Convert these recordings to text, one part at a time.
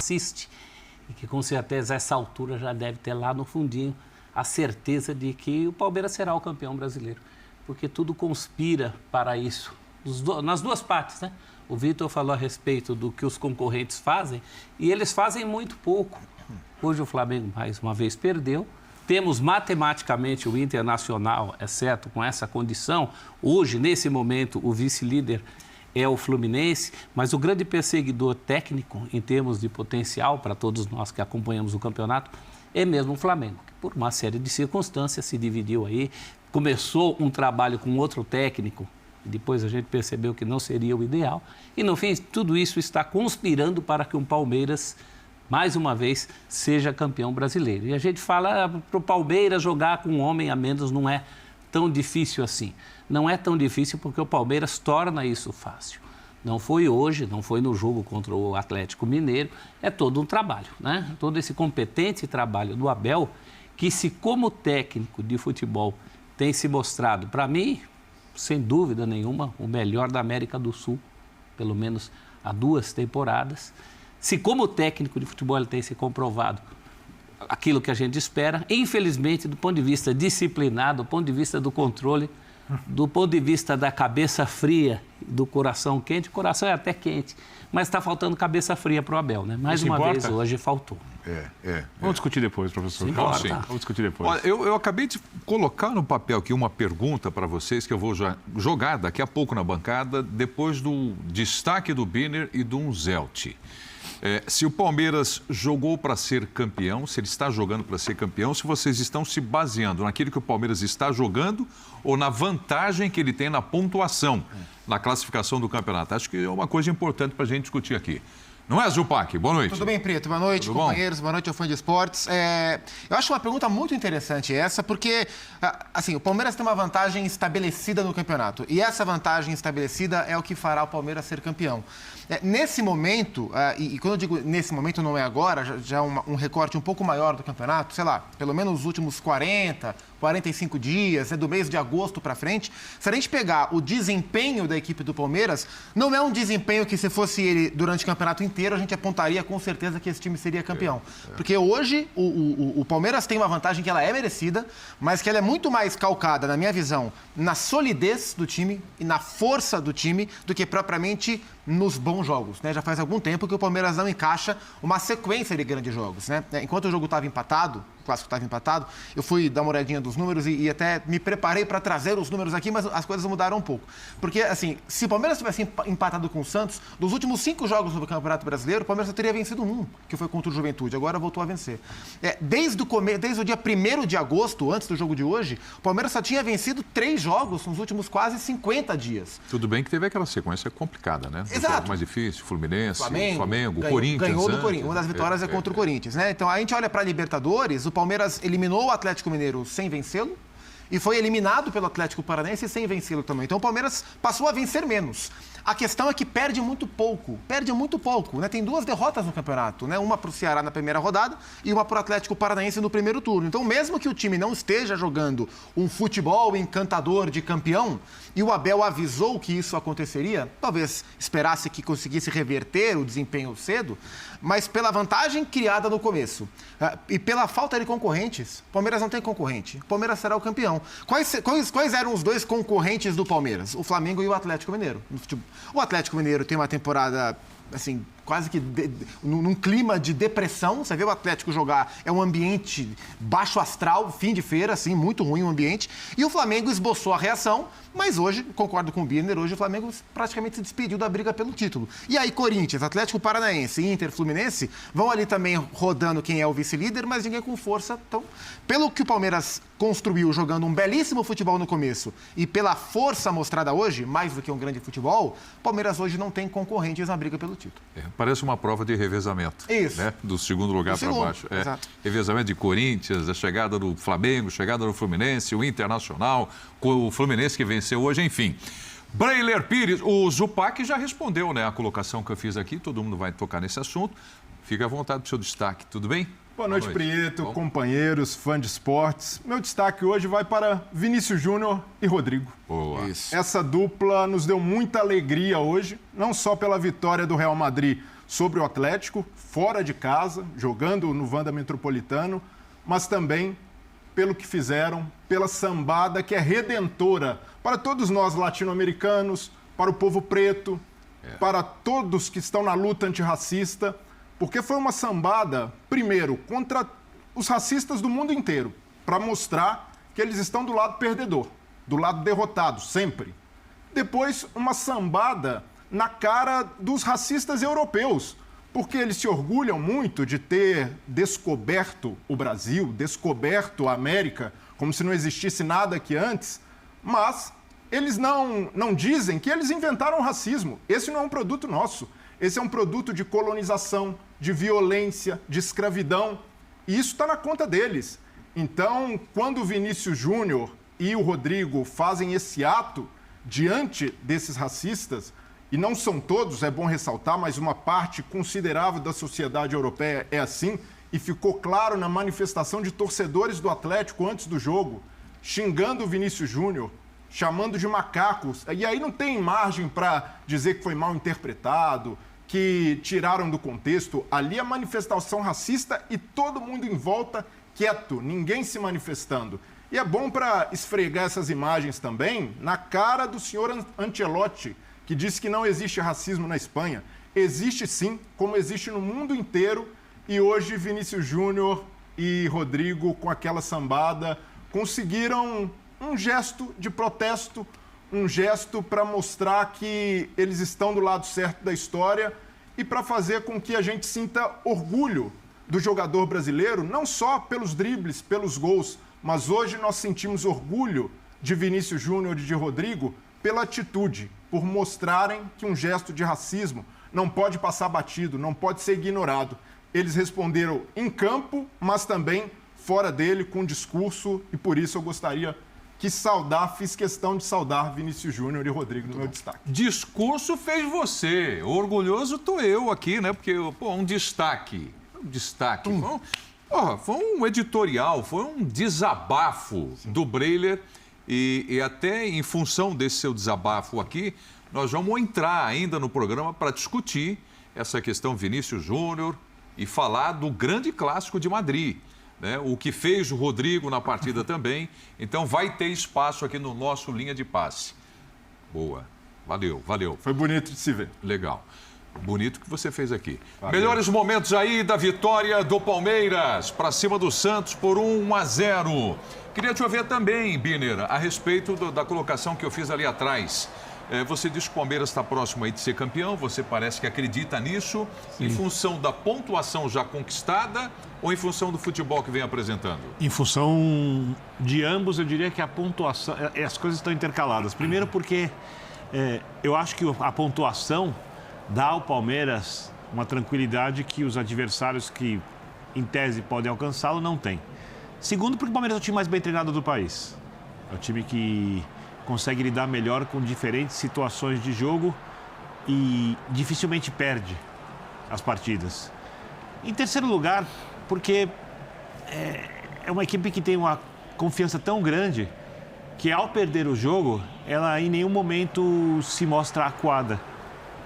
assiste e que com certeza a essa altura já deve ter lá no fundinho a certeza de que o Palmeiras será o campeão brasileiro, porque tudo conspira para isso, nas duas partes, né? O Vitor falou a respeito do que os concorrentes fazem e eles fazem muito pouco. Hoje o Flamengo mais uma vez perdeu. Temos matematicamente o Internacional, exceto com essa condição. Hoje, nesse momento, o vice-líder é o Fluminense, mas o grande perseguidor técnico, em termos de potencial, para todos nós que acompanhamos o campeonato, é mesmo o Flamengo, que por uma série de circunstâncias se dividiu aí, começou um trabalho com outro técnico, e depois a gente percebeu que não seria o ideal, e no fim tudo isso está conspirando para que o Palmeiras, mais uma vez, seja campeão brasileiro. E a gente fala para o Palmeiras jogar com um homem a menos não é tão difícil assim. Não é tão difícil porque o Palmeiras torna isso fácil. Não foi hoje, não foi no jogo contra o Atlético Mineiro, é todo um trabalho, né? Todo esse competente trabalho do Abel, que se como técnico de futebol tem se mostrado, para mim, sem dúvida nenhuma, o melhor da América do Sul, pelo menos há 2 temporadas. Se como técnico de futebol ele tem se comprovado aquilo que a gente espera, infelizmente, do ponto de vista disciplinado, do ponto de vista do controle, do ponto de vista da cabeça fria, do coração quente, o coração é até quente, mas está faltando cabeça fria para o Abel, né? Mais uma vez, hoje faltou. Vamos discutir depois, professor. Vamos discutir depois. Olha, eu acabei de colocar no papel aqui uma pergunta para vocês que eu vou jogar daqui a pouco na bancada, depois do destaque do Birner e do Zelt. Se o Palmeiras jogou para ser campeão, se ele está jogando para ser campeão, se vocês estão se baseando naquilo que o Palmeiras está jogando ou na vantagem que ele tem na pontuação, na classificação do campeonato. Acho que é uma coisa importante para a gente discutir aqui. Não é, Zupac? Boa noite. Tudo bem, Preto? Boa noite, Tudo companheiros. bom? Boa noite ao fã de esportes. Eu acho uma pergunta muito interessante essa, porque assim, o Palmeiras tem uma vantagem estabelecida no campeonato. E essa vantagem estabelecida é o que fará o Palmeiras ser campeão. Nesse momento, e quando eu digo nesse momento não é agora, já é um recorte um pouco maior do campeonato, sei lá, pelo menos os últimos 40, 45 dias, do mês de agosto para frente, se a gente pegar o desempenho da equipe do Palmeiras, não é um desempenho que se fosse ele durante o campeonato inteiro, a gente apontaria com certeza que esse time seria campeão. Porque hoje o Palmeiras tem uma vantagem que ela é merecida, mas que ela é muito mais calcada, na minha visão, na solidez do time e na força do time do que propriamente nos bons jogos, né? Já faz algum tempo que o Palmeiras não encaixa uma sequência de grandes jogos, né? Enquanto o jogo estava empatado, o clássico estava empatado, eu fui dar uma olhadinha dos números e até me preparei para trazer os números aqui, mas as coisas mudaram um pouco. Porque, assim, se o Palmeiras tivesse empatado com o Santos, dos últimos 5 jogos do Campeonato Brasileiro, o Palmeiras só teria vencido 1, que foi contra o Juventude, agora voltou a vencer. Desde o dia 1º de agosto, antes do jogo de hoje, o Palmeiras só tinha vencido 3 jogos nos últimos quase 50 dias. Tudo bem que teve aquela sequência complicada, né? Exato. Mais difícil, Fluminense, Flamengo, ganhou, Corinthians. Ganhou do Corinthians. Uma das vitórias é contra o Corinthians, né? Então, a gente olha para a Libertadores, o Palmeiras eliminou o Atlético Mineiro sem vencê-lo e foi eliminado pelo Atlético Paranaense sem vencê-lo também. Então, o Palmeiras passou a vencer menos. A questão é que perde muito pouco, né? Tem 2 derrotas no campeonato, né? Uma para o Ceará na primeira rodada e uma para o Atlético Paranaense no primeiro turno. Então, mesmo que o time não esteja jogando um futebol encantador de campeão, e o Abel avisou que isso aconteceria, talvez esperasse que conseguisse reverter o desempenho cedo, mas pela vantagem criada no começo e pela falta de concorrentes, o Palmeiras não tem concorrente. O Palmeiras será o campeão. Quais eram os 2 concorrentes do Palmeiras? O Flamengo e o Atlético Mineiro. O Atlético Mineiro tem uma temporada, assim, quase que num clima de depressão. Você vê o Atlético jogar, é um ambiente baixo astral, fim de feira, assim, muito ruim o ambiente. E o Flamengo esboçou a reação, mas hoje, concordo com o Birner, hoje o Flamengo praticamente se despediu da briga pelo título. E aí, Corinthians, Atlético Paranaense, Inter, Fluminense, vão ali também rodando quem é o vice-líder, mas ninguém com força. Então, pelo que o Palmeiras construiu jogando um belíssimo futebol no começo e pela força mostrada hoje, mais do que um grande futebol, o Palmeiras hoje não tem concorrentes na briga pelo título. Parece uma prova de revezamento. Isso. Né? Do segundo lugar para baixo. Exato. Revezamento de Corinthians, a chegada do Flamengo, chegada do Fluminense, o Internacional, o Fluminense que venceu hoje, enfim. Breiler Pires, o Zupac já respondeu, né, a colocação que eu fiz aqui, todo mundo vai tocar nesse assunto. Fique à vontade do seu destaque, tudo bem? Boa noite, Prieto, companheiros, fã de esportes. Meu destaque hoje vai para Vinícius Júnior e Rodrigo. Boa. Isso. Essa dupla nos deu muita alegria hoje, não só pela vitória do Real Madrid sobre o Atlético, fora de casa, jogando no Wanda Metropolitano, mas também pelo que fizeram, pela sambada que é redentora para todos nós latino-americanos, para o povo preto, para todos que estão na luta antirracista, porque foi uma sambada, primeiro, contra os racistas do mundo inteiro, para mostrar que eles estão do lado perdedor, do lado derrotado, sempre. Depois, uma sambada na cara dos racistas europeus, porque eles se orgulham muito de ter descoberto o Brasil, descoberto a América, como se não existisse nada aqui antes, mas eles não dizem que eles inventaram o racismo. Esse não é um produto nosso. Esse é um produto de colonização, de violência, de escravidão, e isso está na conta deles. Então, quando o Vinícius Júnior e o Rodrigo fazem esse ato diante desses racistas, e não são todos, é bom ressaltar, mas uma parte considerável da sociedade europeia é assim, e ficou claro na manifestação de torcedores do Atlético antes do jogo, xingando o Vinícius Júnior, chamando de macacos, e aí não tem margem para dizer que foi mal interpretado, que tiraram do contexto. Ali a manifestação racista e todo mundo em volta quieto, ninguém se manifestando. E é bom para esfregar essas imagens também na cara do senhor Ancelotti, que disse que não existe racismo na Espanha. Existe sim, como existe no mundo inteiro, e hoje Vinícius Júnior e Rodrigo, com aquela sambada, conseguiram um gesto de protesto, um gesto para mostrar que eles estão do lado certo da história e para fazer com que a gente sinta orgulho do jogador brasileiro, não só pelos dribles, pelos gols, mas hoje nós sentimos orgulho de Vinícius Júnior e de Rodrigo pela atitude, por mostrarem que um gesto de racismo não pode passar batido, não pode ser ignorado. Eles responderam em campo, mas também fora dele, com discurso, e por isso eu gostaria fiz questão de saudar Vinícius Júnior e Rodrigo no meu destaque. Discurso fez você, orgulhoso tô eu aqui, né? Porque, um destaque, foi um editorial, foi um desabafo do Breiler e até em função desse seu desabafo aqui, nós vamos entrar ainda no programa para discutir essa questão Vinícius Júnior e falar do grande clássico de Madrid. Né? O que fez o Rodrigo na partida também. Então vai ter espaço aqui no nosso Linha de Passe. Boa. Valeu. Foi bonito de se ver. Legal. Bonito que você fez aqui. Valeu. Melhores momentos aí da vitória do Palmeiras para cima do Santos por 1-0. Queria te ouvir também, Biner, a respeito da colocação que eu fiz ali atrás. Você disse que o Palmeiras está próximo aí de ser campeão, você parece que acredita nisso, Sim. Em função da pontuação já conquistada ou em função do futebol que vem apresentando? Em função de ambos, eu diria que a pontuação, as coisas estão intercaladas. Primeiro porque eu acho que a pontuação dá ao Palmeiras uma tranquilidade que os adversários que, em tese, podem alcançá-lo, não têm. Segundo, porque o Palmeiras é o time mais bem treinado do país. É o time que consegue lidar melhor com diferentes situações de jogo e dificilmente perde as partidas. Em terceiro lugar, porque é uma equipe que tem uma confiança tão grande que, ao perder o jogo, ela em nenhum momento se mostra acuada,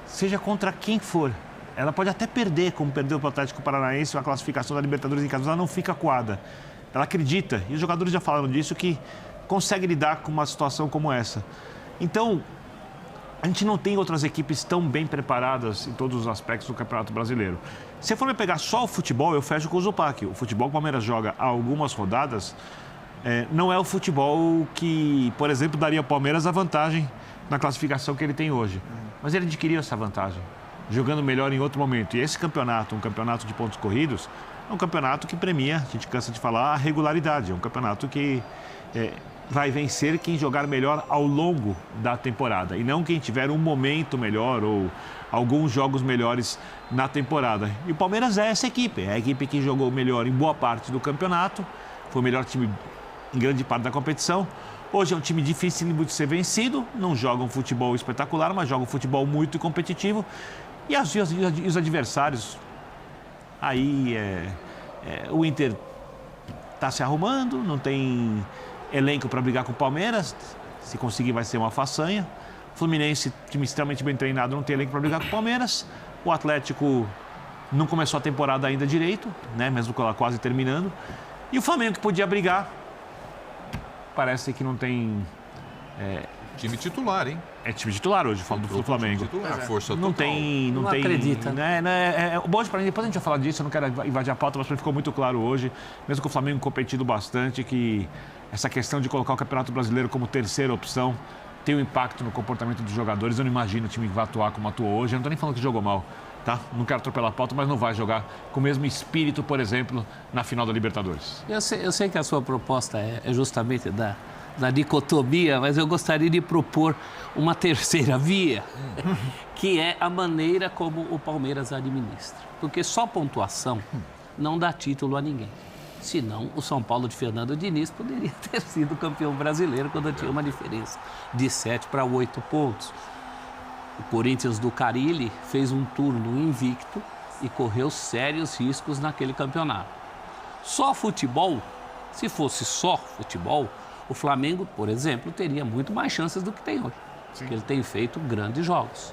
seja contra quem for. Ela pode até perder, como perdeu para o Atlético Paranaense a classificação da Libertadores em casa, mas ela não fica acuada. Ela acredita, e os jogadores já falaram disso, que consegue lidar com uma situação como essa. Então, a gente não tem outras equipes tão bem preparadas em todos os aspectos do Campeonato Brasileiro. Se for me pegar só o futebol, eu fecho com o Zupac. O futebol que o Palmeiras joga há algumas rodadas não é o futebol que, por exemplo, daria ao Palmeiras a vantagem na classificação que ele tem hoje. Mas ele adquiriu essa vantagem, jogando melhor em outro momento. E esse campeonato, um campeonato de pontos corridos, é um campeonato que premia, a gente cansa de falar, a regularidade. É um campeonato que vai vencer quem jogar melhor ao longo da temporada e não quem tiver um momento melhor ou alguns jogos melhores na temporada. E o Palmeiras é essa equipe, é a equipe que jogou melhor em boa parte do campeonato, foi o melhor time em grande parte da competição. Hoje é um time difícil de ser vencido, não joga um futebol espetacular, mas joga um futebol muito competitivo. E os adversários, aí o Inter está se arrumando, não tem elenco para brigar com o Palmeiras, se conseguir vai ser uma façanha. Fluminense, time extremamente bem treinado, não tem elenco para brigar com o Palmeiras. O Atlético não começou a temporada ainda direito, né? Mesmo com ela quase terminando. E o Flamengo, que podia brigar, parece que não tem... Time titular, hein? É time titular hoje, falo do Flamengo. Titular, força Não total. não tem... acredita. Né? Hoje, pra mim, depois a gente vai falar disso, eu não quero invadir a pauta, mas pra mim ficou muito claro hoje, mesmo com o Flamengo competindo bastante, que essa questão de colocar o Campeonato Brasileiro como terceira opção tem um impacto no comportamento dos jogadores. Eu não imagino o time que vai atuar como atuou hoje. Eu não tô nem falando que jogou mal, tá? Não quero atropelar a pauta, mas não vai jogar com o mesmo espírito, por exemplo, na final da Libertadores. Eu sei que a sua proposta é justamente da dicotomia, mas eu gostaria de propor uma terceira via, que é a maneira como o Palmeiras administra. Porque só pontuação não dá título a ninguém. Senão, o São Paulo de Fernando Diniz poderia ter sido campeão brasileiro quando tinha uma diferença de 7 para 8 pontos. O Corinthians do Carille fez um turno invicto e correu sérios riscos naquele campeonato. Só futebol, se fosse só futebol, o Flamengo, por exemplo, teria muito mais chances do que tem hoje. Porque ele tem feito grandes jogos.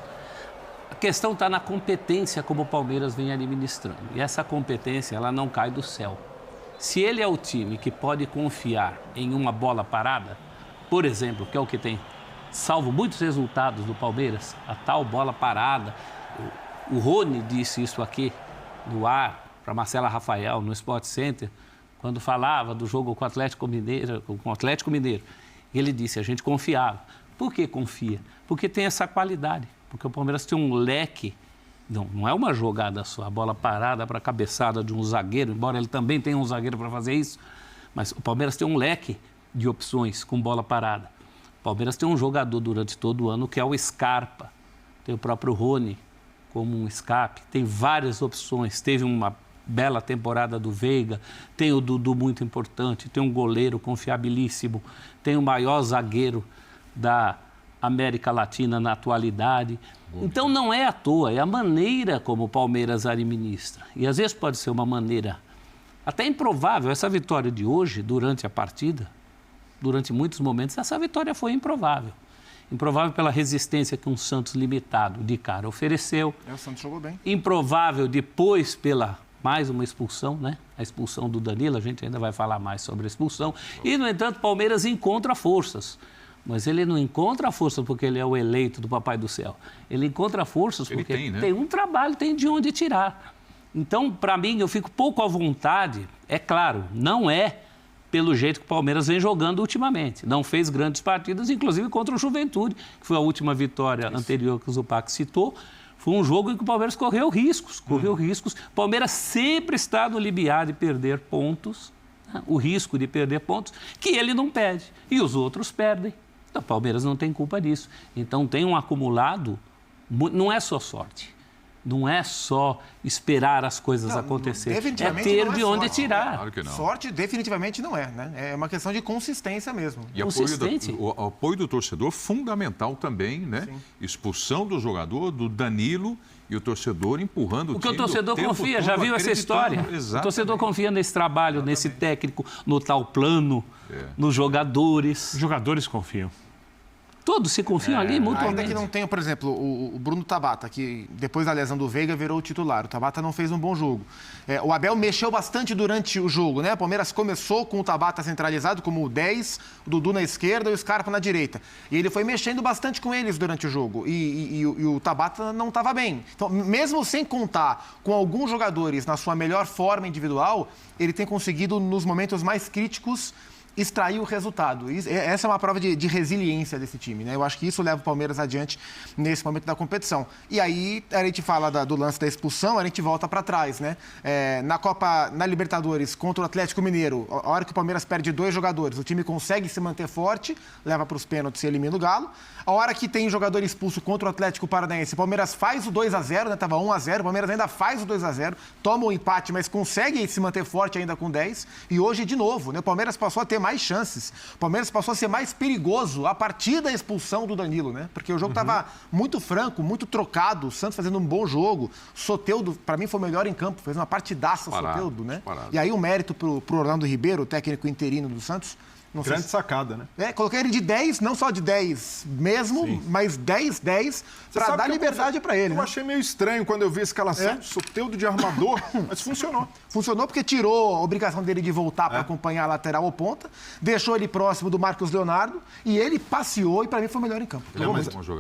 A questão está na competência como o Palmeiras vem administrando. E essa competência, ela não cai do céu. Se ele é o time que pode confiar em uma bola parada, por exemplo, que é o que tem salvo muitos resultados do Palmeiras, a tal bola parada. O Rony disse isso aqui no ar para Marcela Rafael no Sport Center, quando falava do jogo com o Atlético Mineiro. Ele disse, a gente confiava. Por que confia? Porque tem essa qualidade, porque o Palmeiras tem um leque. Não é uma jogada só, a bola parada para a cabeçada de um zagueiro, embora ele também tenha um zagueiro para fazer isso, mas o Palmeiras tem um leque de opções com bola parada. O Palmeiras tem um jogador durante todo o ano que é o Scarpa, tem o próprio Rony como um escape, tem várias opções, teve uma bela temporada do Veiga, tem o Dudu muito importante, tem um goleiro confiabilíssimo, tem o maior zagueiro da América Latina na atualidade. Então não é à toa, é a maneira como o Palmeiras administra. E às vezes pode ser uma maneira até improvável. Essa vitória de hoje, durante a partida, durante muitos momentos, essa vitória foi improvável. Improvável pela resistência que um Santos limitado de cara ofereceu. O Santos jogou bem. Improvável depois pela mais uma expulsão, né? A expulsão do Danilo, a gente ainda vai falar mais sobre a expulsão. E, no entanto, o Palmeiras encontra forças. Mas ele não encontra força porque ele é o eleito do Papai do Céu. Ele encontra forças porque tem um trabalho, tem de onde tirar. Então, para mim, eu fico pouco à vontade. É claro, não é pelo jeito que o Palmeiras vem jogando ultimamente. Não fez grandes partidas, inclusive contra o Juventude, que foi a última vitória anterior que o Zupac citou. Foi um jogo em que o Palmeiras correu riscos. O Palmeiras sempre está no limiar de perder pontos, né? O risco de perder pontos, que ele não perde. E os outros perdem. O Palmeiras não tem culpa disso. Então, tem um acumulado, não é só sorte, não é só esperar as coisas acontecerem, é ter de onde tirar. Claro que não. Sorte definitivamente não é, né? É uma questão de consistência mesmo. E o apoio do torcedor fundamental também, né? Sim. Expulsão do jogador, do Danilo, e o torcedor empurrando o time. Porque o torcedor confia, já viu essa história? Exatamente. O torcedor confia nesse trabalho, nesse técnico, no tal plano, nos jogadores. Os jogadores confiam. Todos se confiam ali mutuamente. Ainda que não tenha, por exemplo, o Bruno Tabata, que depois da lesão do Veiga virou o titular. O Tabata não fez um bom jogo. O Abel mexeu bastante durante o jogo, né? O Palmeiras começou com o Tabata centralizado como o 10, o Dudu na esquerda e o Scarpa na direita. E ele foi mexendo bastante com eles durante o jogo. E o Tabata não estava bem. Então, mesmo sem contar com alguns jogadores na sua melhor forma individual, ele tem conseguido, nos momentos mais críticos, extrair o resultado. Essa é uma prova de resiliência desse time, né? Eu acho que isso leva o Palmeiras adiante nesse momento da competição. E aí, a gente fala do lance da expulsão, a gente volta para trás, né? Na Libertadores, contra o Atlético Mineiro, a hora que o Palmeiras perde 2 jogadores, o time consegue se manter forte, leva para os pênaltis e elimina o Galo. A hora que tem jogador expulso contra o Atlético Paranaense, o Palmeiras faz o 2-0, né? Tava 1-0, o Palmeiras ainda faz o 2-0, toma o empate, mas consegue se manter forte ainda com 10. E hoje, de novo, né? O Palmeiras passou a ter mais chances. O Palmeiras passou a ser mais perigoso a partir da expulsão do Danilo, né? Porque o jogo estava muito franco, muito trocado. O Santos fazendo um bom jogo. Soteldo, para mim, foi o melhor em campo. Fez uma partidaça o Soteldo, né? E aí o mérito pro Orlando Ribeiro, o técnico interino do Santos, Não sei Grande sacada, né? Coloquei ele de 10, não só de 10 mesmo, mas 10 para sabe dar que liberdade para ele. Eu achei meio estranho quando eu vi a escalação, Soteldo de armador, mas funcionou. Funcionou porque tirou a obrigação dele de voltar para acompanhar a lateral ou ponta, deixou ele próximo do Marcos Leonardo e ele passeou e para mim foi o melhor em campo.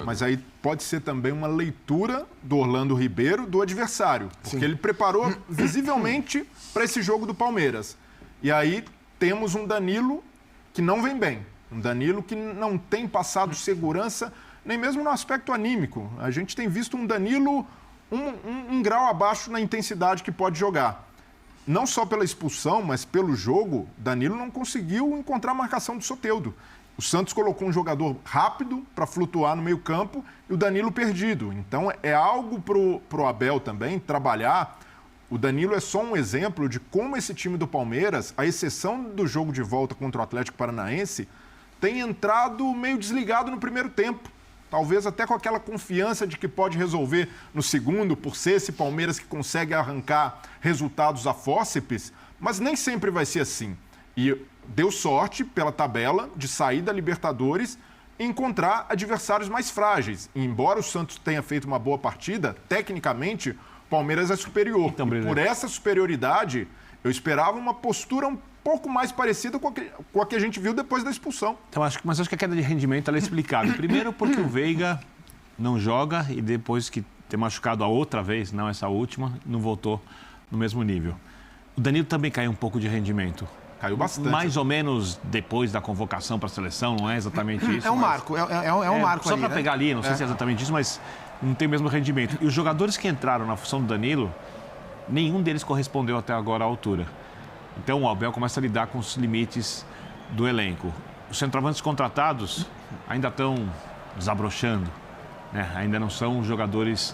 Mas aí pode ser também uma leitura do Orlando Ribeiro do adversário, porque ele preparou visivelmente para esse jogo do Palmeiras. E aí temos um Danilo que não vem bem. Um Danilo que não tem passado segurança, nem mesmo no aspecto anímico. A gente tem visto um Danilo um grau abaixo na intensidade que pode jogar. Não só pela expulsão, mas pelo jogo, Danilo não conseguiu encontrar a marcação do Soteldo. O Santos colocou um jogador rápido para flutuar no meio-campo e o Danilo perdido. Então é algo pro Abel também trabalhar. O Danilo é só um exemplo de como esse time do Palmeiras, à exceção do jogo de volta contra o Atlético Paranaense, tem entrado meio desligado no primeiro tempo. Talvez até com aquela confiança de que pode resolver no segundo, por ser esse Palmeiras que consegue arrancar resultados a fórceps, mas nem sempre vai ser assim. E deu sorte, pela tabela, de sair da Libertadores e encontrar adversários mais frágeis. E embora o Santos tenha feito uma boa partida, tecnicamente, o Palmeiras é superior. Então, por essa superioridade, eu esperava uma postura um pouco mais parecida com a que a gente viu depois da expulsão. Então, acho que a queda de rendimento ela é explicável. Primeiro porque o Veiga não joga e depois que ter machucado a outra vez, não essa última, não voltou no mesmo nível. O Danilo também caiu um pouco de rendimento. Caiu bastante. Mais ou menos depois da convocação para a seleção, não é exatamente isso. É um marco, é um marco só ali, para pegar ali, não sei se é exatamente isso, mas não tem o mesmo rendimento. E os jogadores que entraram na função do Danilo, nenhum deles correspondeu até agora à altura. Então o Abel começa a lidar com os limites do elenco. Os centroavantes contratados ainda estão desabrochando, né? Ainda não são jogadores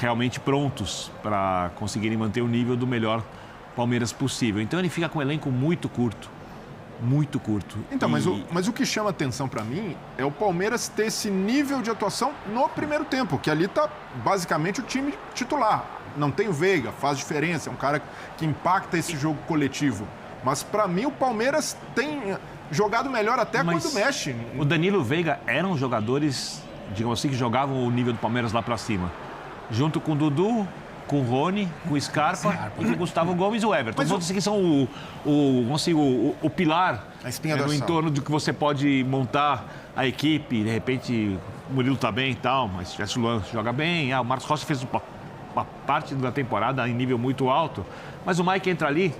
realmente prontos para conseguirem manter o nível do melhor Palmeiras possível. Então ele fica com um elenco muito curto. Muito curto. Então, mas o que chama atenção para mim é o Palmeiras ter esse nível de atuação no primeiro tempo, que ali está basicamente o time titular. Não tem o Veiga, faz diferença, é um cara que impacta esse jogo coletivo. Mas para mim o Palmeiras tem jogado melhor até quando mexe. O Danilo e o Veiga eram jogadores, digamos assim, que jogavam o nível do Palmeiras lá para cima. Junto com o Dudu, com o Rony, com o Scarpa e com o Gustavo Gomes e o Everton. Todos que são o pilar no entorno do que você pode montar a equipe. De repente, o Murilo está bem e tal, mas o Luan joga bem. O Marcos Rocha fez uma parte da temporada em nível muito alto. Mas o Mike entra ali,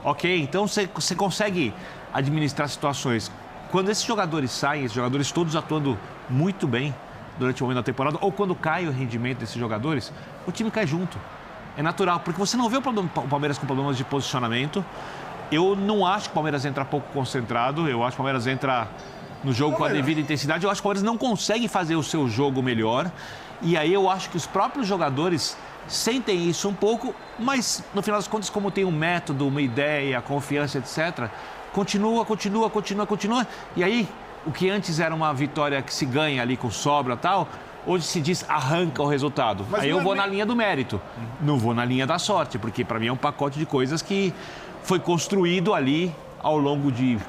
ok. Então, você consegue administrar situações. Quando esses jogadores saem, esses jogadores todos atuando muito bem durante o momento da temporada, ou quando cai o rendimento desses jogadores, o time cai junto. É natural, porque você não vê o Palmeiras com problemas de posicionamento. Eu não acho que o Palmeiras entra pouco concentrado, eu acho que o Palmeiras entra no jogo com a devida intensidade, eu acho que o Palmeiras não consegue fazer o seu jogo melhor, e aí eu acho que os próprios jogadores sentem isso um pouco, mas no final das contas, como tem um método, uma ideia, confiança, etc., continua, e aí o que antes era uma vitória que se ganha ali com sobra e tal, hoje se diz arranca o resultado. Mas aí eu vou na linha do mérito, não vou na linha da sorte, porque para mim é um pacote de coisas que foi construído ali ao longo de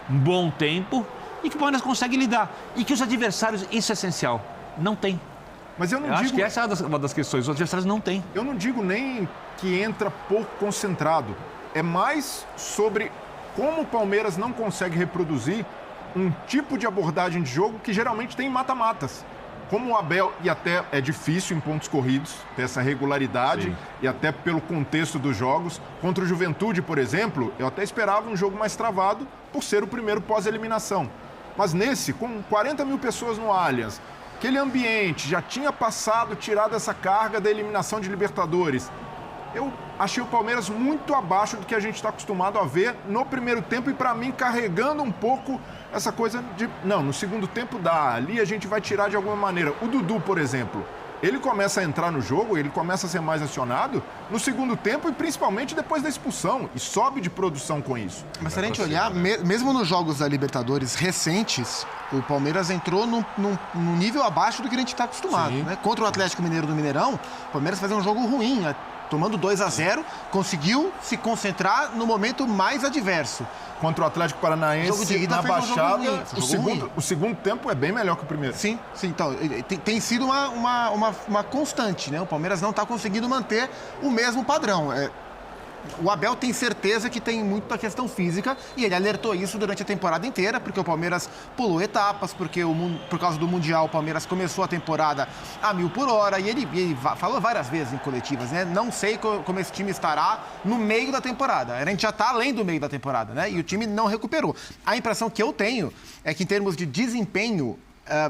um bom tempo e que o Palmeiras consegue lidar. E que os adversários, isso é essencial, não tem. Mas eu acho que essa é uma das questões, os adversários não têm. Eu não digo nem que entra pouco concentrado, é mais sobre como o Palmeiras não consegue reproduzir um tipo de abordagem de jogo que geralmente tem mata-matas. Como o Abel, e até é difícil em pontos corridos ter essa regularidade, e até pelo contexto dos jogos. Contra o Juventude, por exemplo, eu até esperava um jogo mais travado por ser o primeiro pós-eliminação. Mas nesse, com 40 mil pessoas no Allianz, aquele ambiente já tinha tirado essa carga da eliminação de Libertadores. Eu achei o Palmeiras muito abaixo do que a gente está acostumado a ver no primeiro tempo e, para mim, carregando um pouco essa coisa de... Não, no segundo tempo dá, ali a gente vai tirar de alguma maneira. O Dudu, por exemplo, ele começa a entrar no jogo, ele começa a ser mais acionado no segundo tempo e principalmente depois da expulsão, e sobe de produção com isso. Mas se a gente olhar, mesmo nos jogos da Libertadores recentes, o Palmeiras entrou num nível abaixo do que a gente está acostumado. Né? Contra o Atlético Mineiro do Mineirão, o Palmeiras fazia um jogo ruim, tomando 2-0, conseguiu se concentrar no momento mais adverso. Contra o Atlético Paranaense, na Baixada, o segundo tempo é bem melhor que o primeiro. Sim, então, tem sido uma constante, né? O Palmeiras não está conseguindo manter o mesmo padrão. O Abel tem certeza que tem muito da questão física e ele alertou isso durante a temporada inteira, porque o Palmeiras pulou etapas, porque por causa do Mundial o Palmeiras começou a temporada a 1000 por hora e ele falou várias vezes em coletivas, né? Não sei como esse time estará no meio da temporada. A gente já está além do meio da temporada, né? E o time não recuperou. A impressão que eu tenho é que em termos de desempenho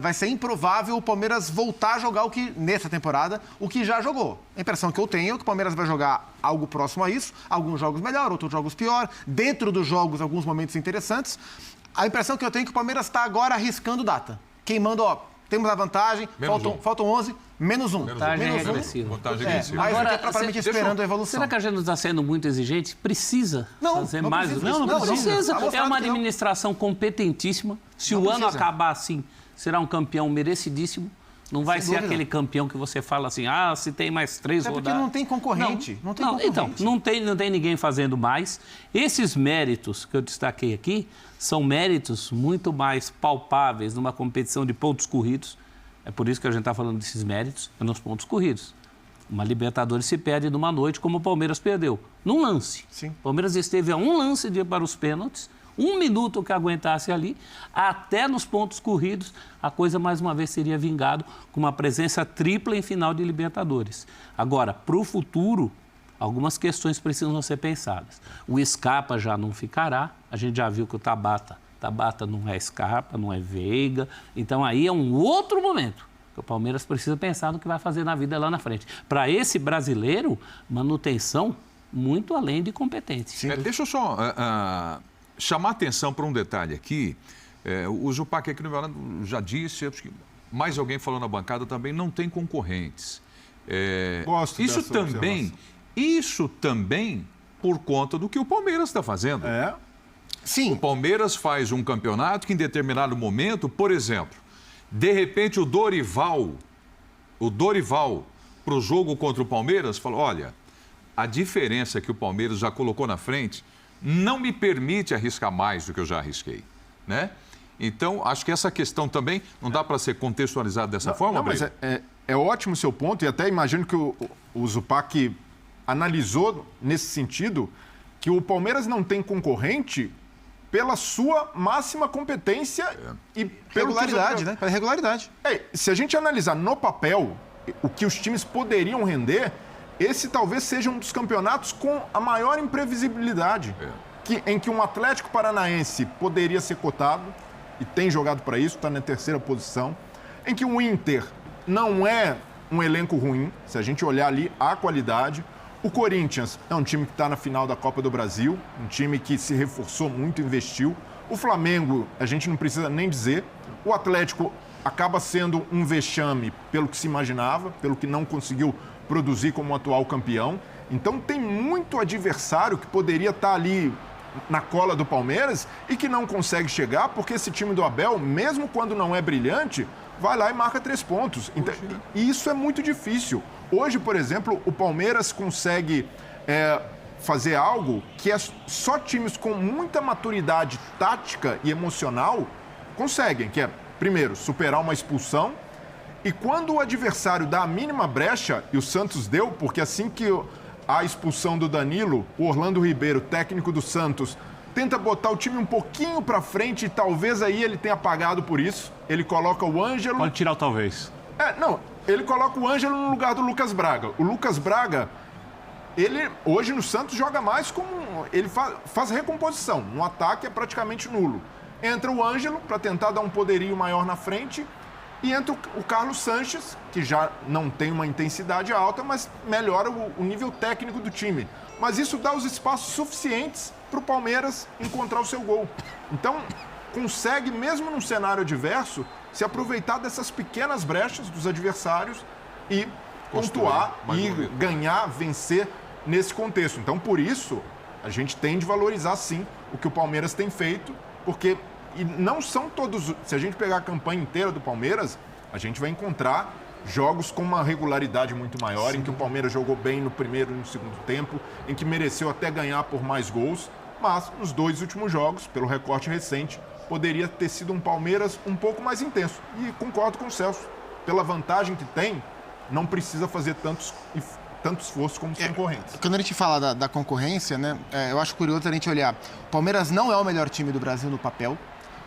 vai ser improvável o Palmeiras voltar a jogar nessa temporada o que já jogou. A impressão que eu tenho é que o Palmeiras vai jogar algo próximo a isso, alguns jogos melhor, outros jogos pior, dentro dos jogos alguns momentos interessantes. A impressão que eu tenho é que o Palmeiras está agora arriscando data, queimando, temos a vantagem, faltam 11, menos um. Vantagem regressiva. Vantagem regressiva. Mas agora, propriamente esperando a evolução. Será que a gente não está sendo muito exigente? Precisa fazer não mais. precisa. Não precisa. Tá É uma administração competentíssima. Se o ano acabar assim, será um campeão merecidíssimo. Não vai ser aquele campeão que você fala assim, se tem mais 3 rodadas. Porque não tem concorrente. Não tem concorrente. Então, não tem ninguém fazendo mais. Esses méritos que eu destaquei aqui são méritos muito mais palpáveis numa competição de pontos corridos. É por isso que a gente está falando desses méritos, nos pontos corridos. Uma Libertadores se perde numa noite, como o Palmeiras perdeu. Num lance. Sim. O Palmeiras esteve a um lance de ir para os pênaltis. 1 minuto que aguentasse ali, até nos pontos corridos, a coisa mais uma vez seria vingado com uma presença tripla em final de Libertadores. Agora, para o futuro, algumas questões precisam ser pensadas. O Scarpa já não ficará, a gente já viu que o Tabata não é Scarpa, não é Veiga, então aí é um outro momento. O Palmeiras precisa pensar no que vai fazer na vida lá na frente. Para esse brasileiro, manutenção muito além de competente. Deixa eu só chamar atenção para um detalhe aqui. O Zupac aqui no meu lado já disse, acho que mais alguém falou na bancada também, não tem concorrentes. Gosto isso dessa também, isso também por conta do que o Palmeiras está fazendo. Sim. O Palmeiras faz um campeonato que em determinado momento, por exemplo, de repente o Dorival para o jogo contra o Palmeiras, falou, olha, a diferença que o Palmeiras já colocou na frente não me permite arriscar mais do que eu já arrisquei, né? Então, acho que essa questão também não dá para ser contextualizada dessa forma, mas é ótimo o seu ponto e até imagino que o Zupac analisou nesse sentido que o Palmeiras não tem concorrente pela sua máxima competência e pela regularidade, né? Pela regularidade. Se a gente analisar no papel o que os times poderiam render, esse talvez seja um dos campeonatos com a maior imprevisibilidade, em que um Atlético Paranaense poderia ser cotado, e tem jogado para isso, está na 3ª posição, em que o Inter não é um elenco ruim, se a gente olhar ali a qualidade. O Corinthians é um time que está na final da Copa do Brasil, um time que se reforçou muito, investiu. O Flamengo, a gente não precisa nem dizer. O Atlético acaba sendo um vexame pelo que se imaginava, pelo que não conseguiu produzir como atual campeão. Então tem muito adversário que poderia estar ali na cola do Palmeiras e que não consegue chegar, porque esse time do Abel, mesmo quando não é brilhante, vai lá e marca 3 pontos. Então, e isso é muito difícil. Hoje, por exemplo, o Palmeiras consegue fazer algo que só times com muita maturidade tática e emocional conseguem, que é, primeiro, superar uma expulsão. E quando o adversário dá a mínima brecha, e o Santos deu, porque assim que a expulsão do Danilo, o Orlando Ribeiro, técnico do Santos, tenta botar o time um pouquinho para frente e talvez aí ele tenha pagado por isso. Ele coloca o Ângelo... Pode tirar o talvez. Ele coloca o Ângelo no lugar do Lucas Braga. O Lucas Braga, ele hoje no Santos joga mais como... Ele faz recomposição. No ataque é praticamente nulo. Entra o Ângelo para tentar dar um poderio maior na frente... E entra o Carlos Sanches, que já não tem uma intensidade alta, mas melhora o nível técnico do time. Mas isso dá os espaços suficientes para o Palmeiras encontrar o seu gol. Então, consegue, mesmo num cenário adverso, se aproveitar dessas pequenas brechas dos adversários e pontuar e ganhar, vencer nesse contexto. Então, por isso, a gente tem de valorizar, sim, o que o Palmeiras tem feito, porque... E não são todos... Se a gente pegar a campanha inteira do Palmeiras, a gente vai encontrar jogos com uma regularidade muito maior, em que o Palmeiras jogou bem no primeiro e no segundo tempo, em que mereceu até ganhar por mais gols, mas nos 2 últimos jogos, pelo recorte recente, poderia ter sido um Palmeiras um pouco mais intenso. E concordo com o Celso, pela vantagem que tem, não precisa fazer tanto esforço como os concorrentes. Quando a gente fala da concorrência, né, eu acho curioso a gente olhar. O Palmeiras não é o melhor time do Brasil no papel.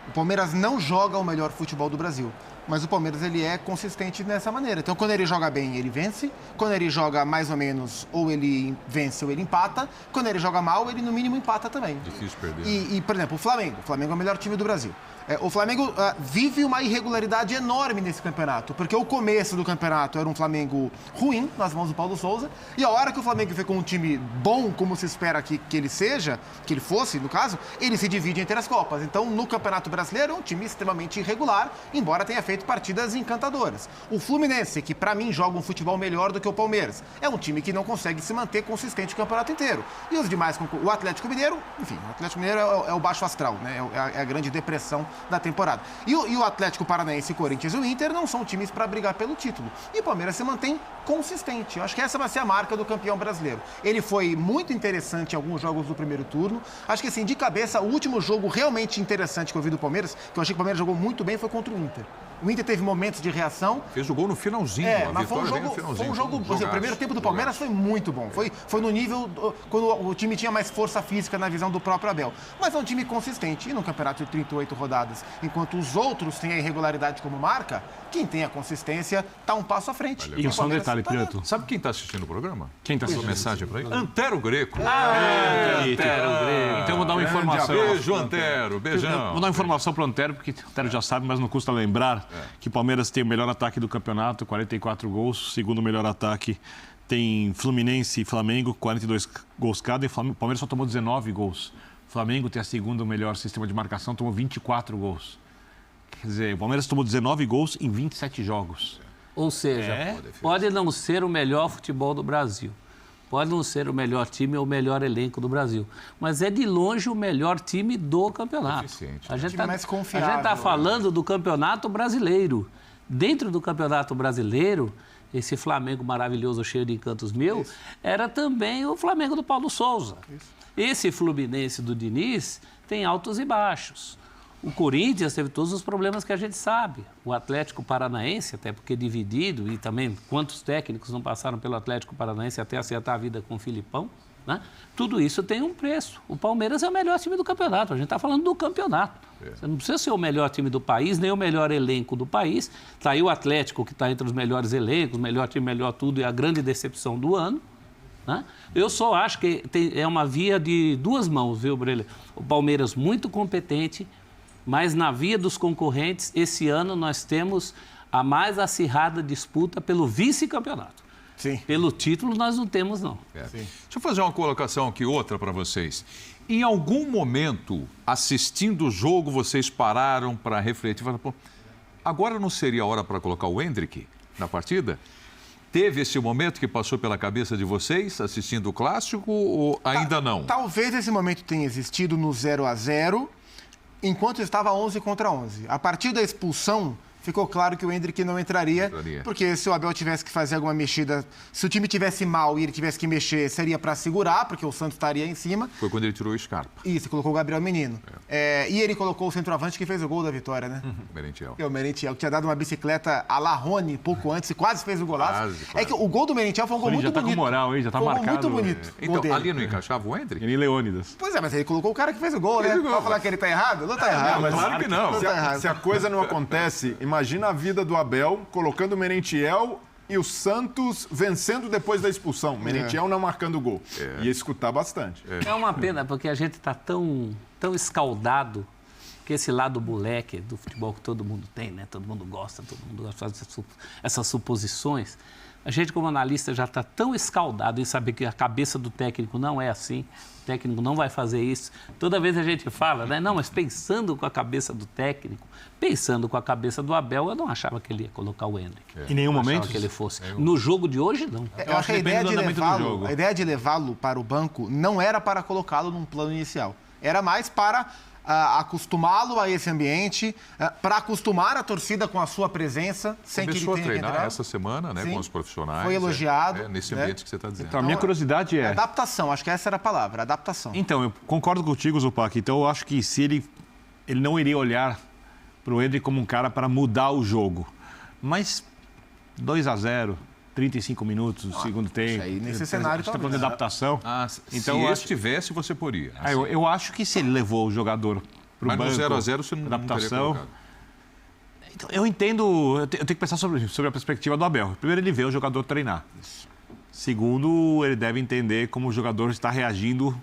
O Palmeiras não joga o melhor futebol do Brasil. Mas o Palmeiras, ele é consistente dessa maneira. Então, quando ele joga bem, ele vence. Quando ele joga mais ou menos, ou ele vence ou ele empata. Quando ele joga mal, ele no mínimo empata também. Difícil perder. E por exemplo, o Flamengo. O Flamengo é o melhor time do Brasil. O Flamengo vive uma irregularidade enorme nesse campeonato, porque o começo do campeonato era um Flamengo ruim, nas mãos do Paulo Souza, e a hora que o Flamengo ficou um time bom, como se espera que ele seja, que ele fosse, no caso, ele se divide entre as Copas. Então, no Campeonato Brasileiro, é um time extremamente irregular, embora tenha feito partidas encantadoras. O Fluminense, que para mim joga um futebol melhor do que o Palmeiras, é um time que não consegue se manter consistente o campeonato inteiro. E os demais, o Atlético Mineiro, enfim, o Atlético Mineiro é o baixo astral, né? É a grande depressão da temporada. E o Atlético Paranaense, o Corinthians e o Inter não são times para brigar pelo título. E o Palmeiras se mantém consistente. Eu acho que essa vai ser a marca do campeão brasileiro. Ele foi muito interessante em alguns jogos do primeiro turno. Acho que, assim, de cabeça, o último jogo realmente interessante que eu vi do Palmeiras, que eu achei que o Palmeiras jogou muito bem, foi contra o Inter. O Inter teve momentos de reação. Fez o gol no finalzinho. Mas foi um jogo o primeiro tempo do Palmeiras foi muito bom. Foi no nível quando o time tinha mais força física na visão do próprio Abel. Mas é um time consistente. E no campeonato de 38 rodadas, enquanto os outros têm a irregularidade como marca, quem tem a consistência está um passo à frente. E só um detalhe, Pietro. Sabe quem está assistindo o programa? Quem está assistindo? Mensagem para ele? Antero Greco. Antero Greco. Então eu vou dar uma informação. Beijo, Antero. Beijão. Vou dar uma informação para o Antero, porque o Antero já sabe, mas não custa lembrar que o Palmeiras tem o melhor ataque do campeonato, 44 gols. Segundo melhor ataque tem Fluminense e Flamengo, 42 gols cada. E o Palmeiras só tomou 19 gols. O Flamengo tem a segunda melhor sistema de marcação, tomou 24 gols. Quer dizer, o Palmeiras tomou 19 gols em 27 jogos. Ou seja, pode não ser o melhor futebol do Brasil. Pode não ser o melhor time ou o melhor elenco do Brasil. Mas é de longe o melhor time do campeonato. A gente está falando do campeonato brasileiro. Dentro do campeonato brasileiro, esse Flamengo maravilhoso, cheio de encantos meu, era também o Flamengo do Paulo Souza. Esse Fluminense do Diniz tem altos e baixos. O Corinthians teve todos os problemas que a gente sabe. O Atlético Paranaense, até porque dividido, e também quantos técnicos não passaram pelo Atlético Paranaense até acertar a vida com o Filipão, né? Tudo isso tem um preço. O Palmeiras é o melhor time do campeonato. A gente está falando do campeonato. Você não precisa ser o melhor time do país, nem o melhor elenco do país. Está aí o Atlético, que está entre os melhores elencos, melhor time, melhor tudo, e a grande decepção do ano. Né? Eu só acho que é uma via de duas mãos, viu, Brelha? O Palmeiras muito competente, mas na via dos concorrentes, esse ano nós temos a mais acirrada disputa pelo vice-campeonato. Sim. Pelo título nós não temos, não. Deixa eu fazer uma colocação aqui, outra para vocês. Em algum momento, assistindo o jogo, vocês pararam para refletir e falaram, pô, agora não seria a hora para colocar o Endrick na partida? Teve esse momento que passou pela cabeça de vocês, assistindo o Clássico, ou ainda não? Talvez esse momento tenha existido no 0-0, enquanto estava 11 contra 11. A partir da expulsão, ficou claro que o Endrick não entraria, porque se o Abel tivesse que fazer alguma mexida, se o time tivesse mal e ele tivesse que mexer, seria para segurar, porque o Santos estaria em cima. Foi quando ele tirou o Scarpa. Isso, colocou o Gabriel Menino. E ele colocou o centroavante que fez o gol da vitória, né? Merentiel. Que é o Merentiel, que tinha dado uma bicicleta a la Rony pouco antes e quase fez o golaço. Quase. É que o gol do Merentiel foi um gol muito bonito. Já tá com moral, hein? Já tá foi marcado. Muito bonito. Então, ali não encaixava o Endrick? Ele Leônidas. Pois é, mas ele colocou o cara que fez o gol, né? Vai falar que ele tá errado? Não tá errado. Mas claro que não. Se a coisa não acontece, imagina a vida do Abel colocando o Merentiel e o Santos vencendo depois da expulsão. Merentiel não marcando o gol. Ia escutar bastante. É uma pena, porque a gente está tão escaldado que esse lado moleque do futebol que todo mundo tem, né? Todo mundo gosta de fazer essas suposições. A gente, como analista, já está tão escaldado em saber que a cabeça do técnico não é assim. O técnico não vai fazer isso. Toda vez a gente fala, né? Não, mas pensando com a cabeça do técnico, pensando com a cabeça do Abel, eu não achava que ele ia colocar o Endrick. Em nenhum momento? Que ele fosse. No jogo de hoje, não. Eu acho que a ideia de levá-lo para o banco não era para colocá-lo num plano inicial. Era mais para acostumá-lo a esse ambiente, para acostumar a torcida com a sua presença, sem que ele Começou a tenha que treinar entrar. essa semana, né, Sim. com os profissionais. Foi elogiado, nesse né? ambiente que você está dizendo. Então, a minha curiosidade é... Adaptação, acho que essa era a palavra, adaptação. Então, eu concordo contigo, Zupac. Então, eu acho que se ele não iria olhar para o Endrick como um cara para mudar o jogo. Mas 2-0, 35 minutos do segundo tempo. aí nesse cenário, A gente está falando de talvez. adaptação. Então, se esse tivesse, você poria. Ah, eu acho que se ele levou o jogador para o Mas banco... no 0-0 você não teria adaptação. colocado. Então, eu entendo, eu tenho que pensar sobre a perspectiva do Abel. Primeiro, ele vê o jogador treinar. Segundo, ele deve entender como o jogador está reagindo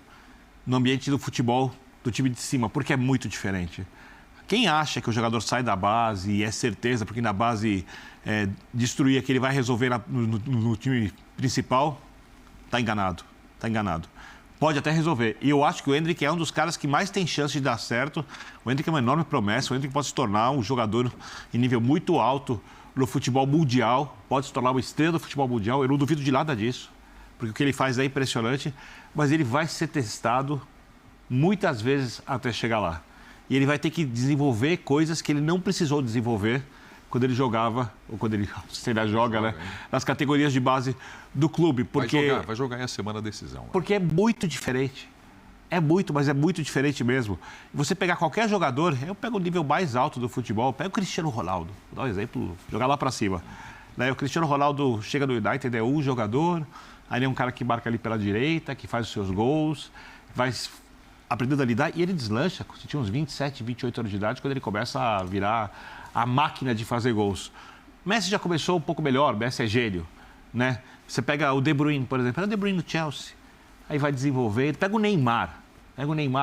no ambiente do futebol do time de cima, porque é muito diferente. Quem acha que o jogador sai da base e é certeza, porque na base destruir que ele vai resolver no time principal, está enganado. Está enganado. Pode até resolver. E eu acho que o Endrick é um dos caras que mais tem chance de dar certo. O Endrick é uma enorme promessa. O Endrick pode se tornar um jogador em nível muito alto no futebol mundial. Pode se tornar uma estrela do futebol mundial. Eu não duvido de nada disso. Porque o que ele faz é impressionante. Mas ele vai ser testado muitas vezes até chegar lá. E ele vai ter que desenvolver coisas que ele não precisou desenvolver quando ele jogava, ou quando ele se ainda joga, né? Nas categorias de base do clube. Porque... Vai jogar essa semana a decisão. Porque é muito diferente. Mas é muito diferente mesmo. Você pegar qualquer jogador, eu pego o nível mais alto do futebol, pego o Cristiano Ronaldo, vou dar um exemplo, jogar lá para cima. O Cristiano Ronaldo chega no United, é um jogador, aí é um cara que marca ali pela direita, que faz os seus gols, vai aprendendo a lidar, e ele deslancha, você tinha uns 27, 28 anos de idade, quando ele começa a virar a máquina de fazer gols. Messi já começou um pouco melhor, Messi é gênio, né? Você pega o De Bruyne, por exemplo, o De Bruyne no Chelsea, aí vai desenvolver, pega o Neymar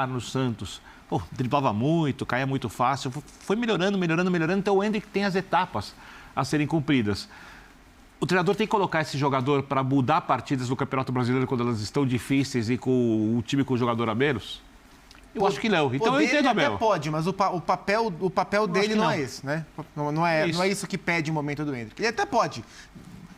no Santos, pô, driblava muito, caía muito fácil, foi melhorando, então o Endrick tem as etapas a serem cumpridas. O treinador tem que colocar esse jogador para mudar partidas do Campeonato Brasileiro quando elas estão difíceis e com o time com o jogador a menos? Eu acho que não. Então eu entendo, Abel. Até pode, mas o papel dele não é esse, né? Não é isso que pede o momento do Endrick. Ele até pode.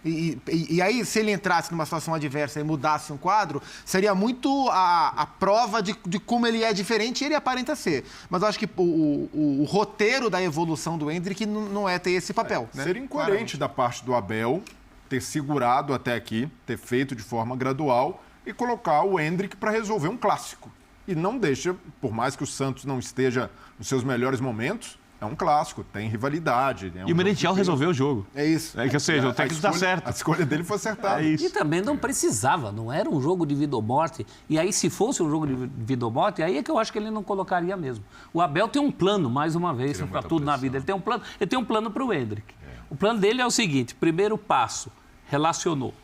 E aí, se ele entrasse numa situação adversa e mudasse um quadro, seria muito a prova de como ele é diferente e ele aparenta ser. Mas eu acho que o roteiro da evolução do Endrick não é ter esse papel. Né? Seria incoerente da parte do Abel ter segurado até aqui, ter feito de forma gradual e colocar o Endrick para resolver um clássico. E não deixa, por mais que o Santos não esteja nos seus melhores momentos, é um clássico, tem rivalidade. E o Merentiel resolveu o jogo. É isso. Ou seja, o técnico está certo. A escolha dele foi acertada. É isso. E também não precisava, não era um jogo de vida ou morte. E aí, se fosse um jogo de vida ou morte, aí é que eu acho que ele não colocaria mesmo. O Abel tem um plano, mais uma vez, para tudo na vida. Ele tem um plano para o Endrick. O plano dele é o seguinte: primeiro passo, relacionou.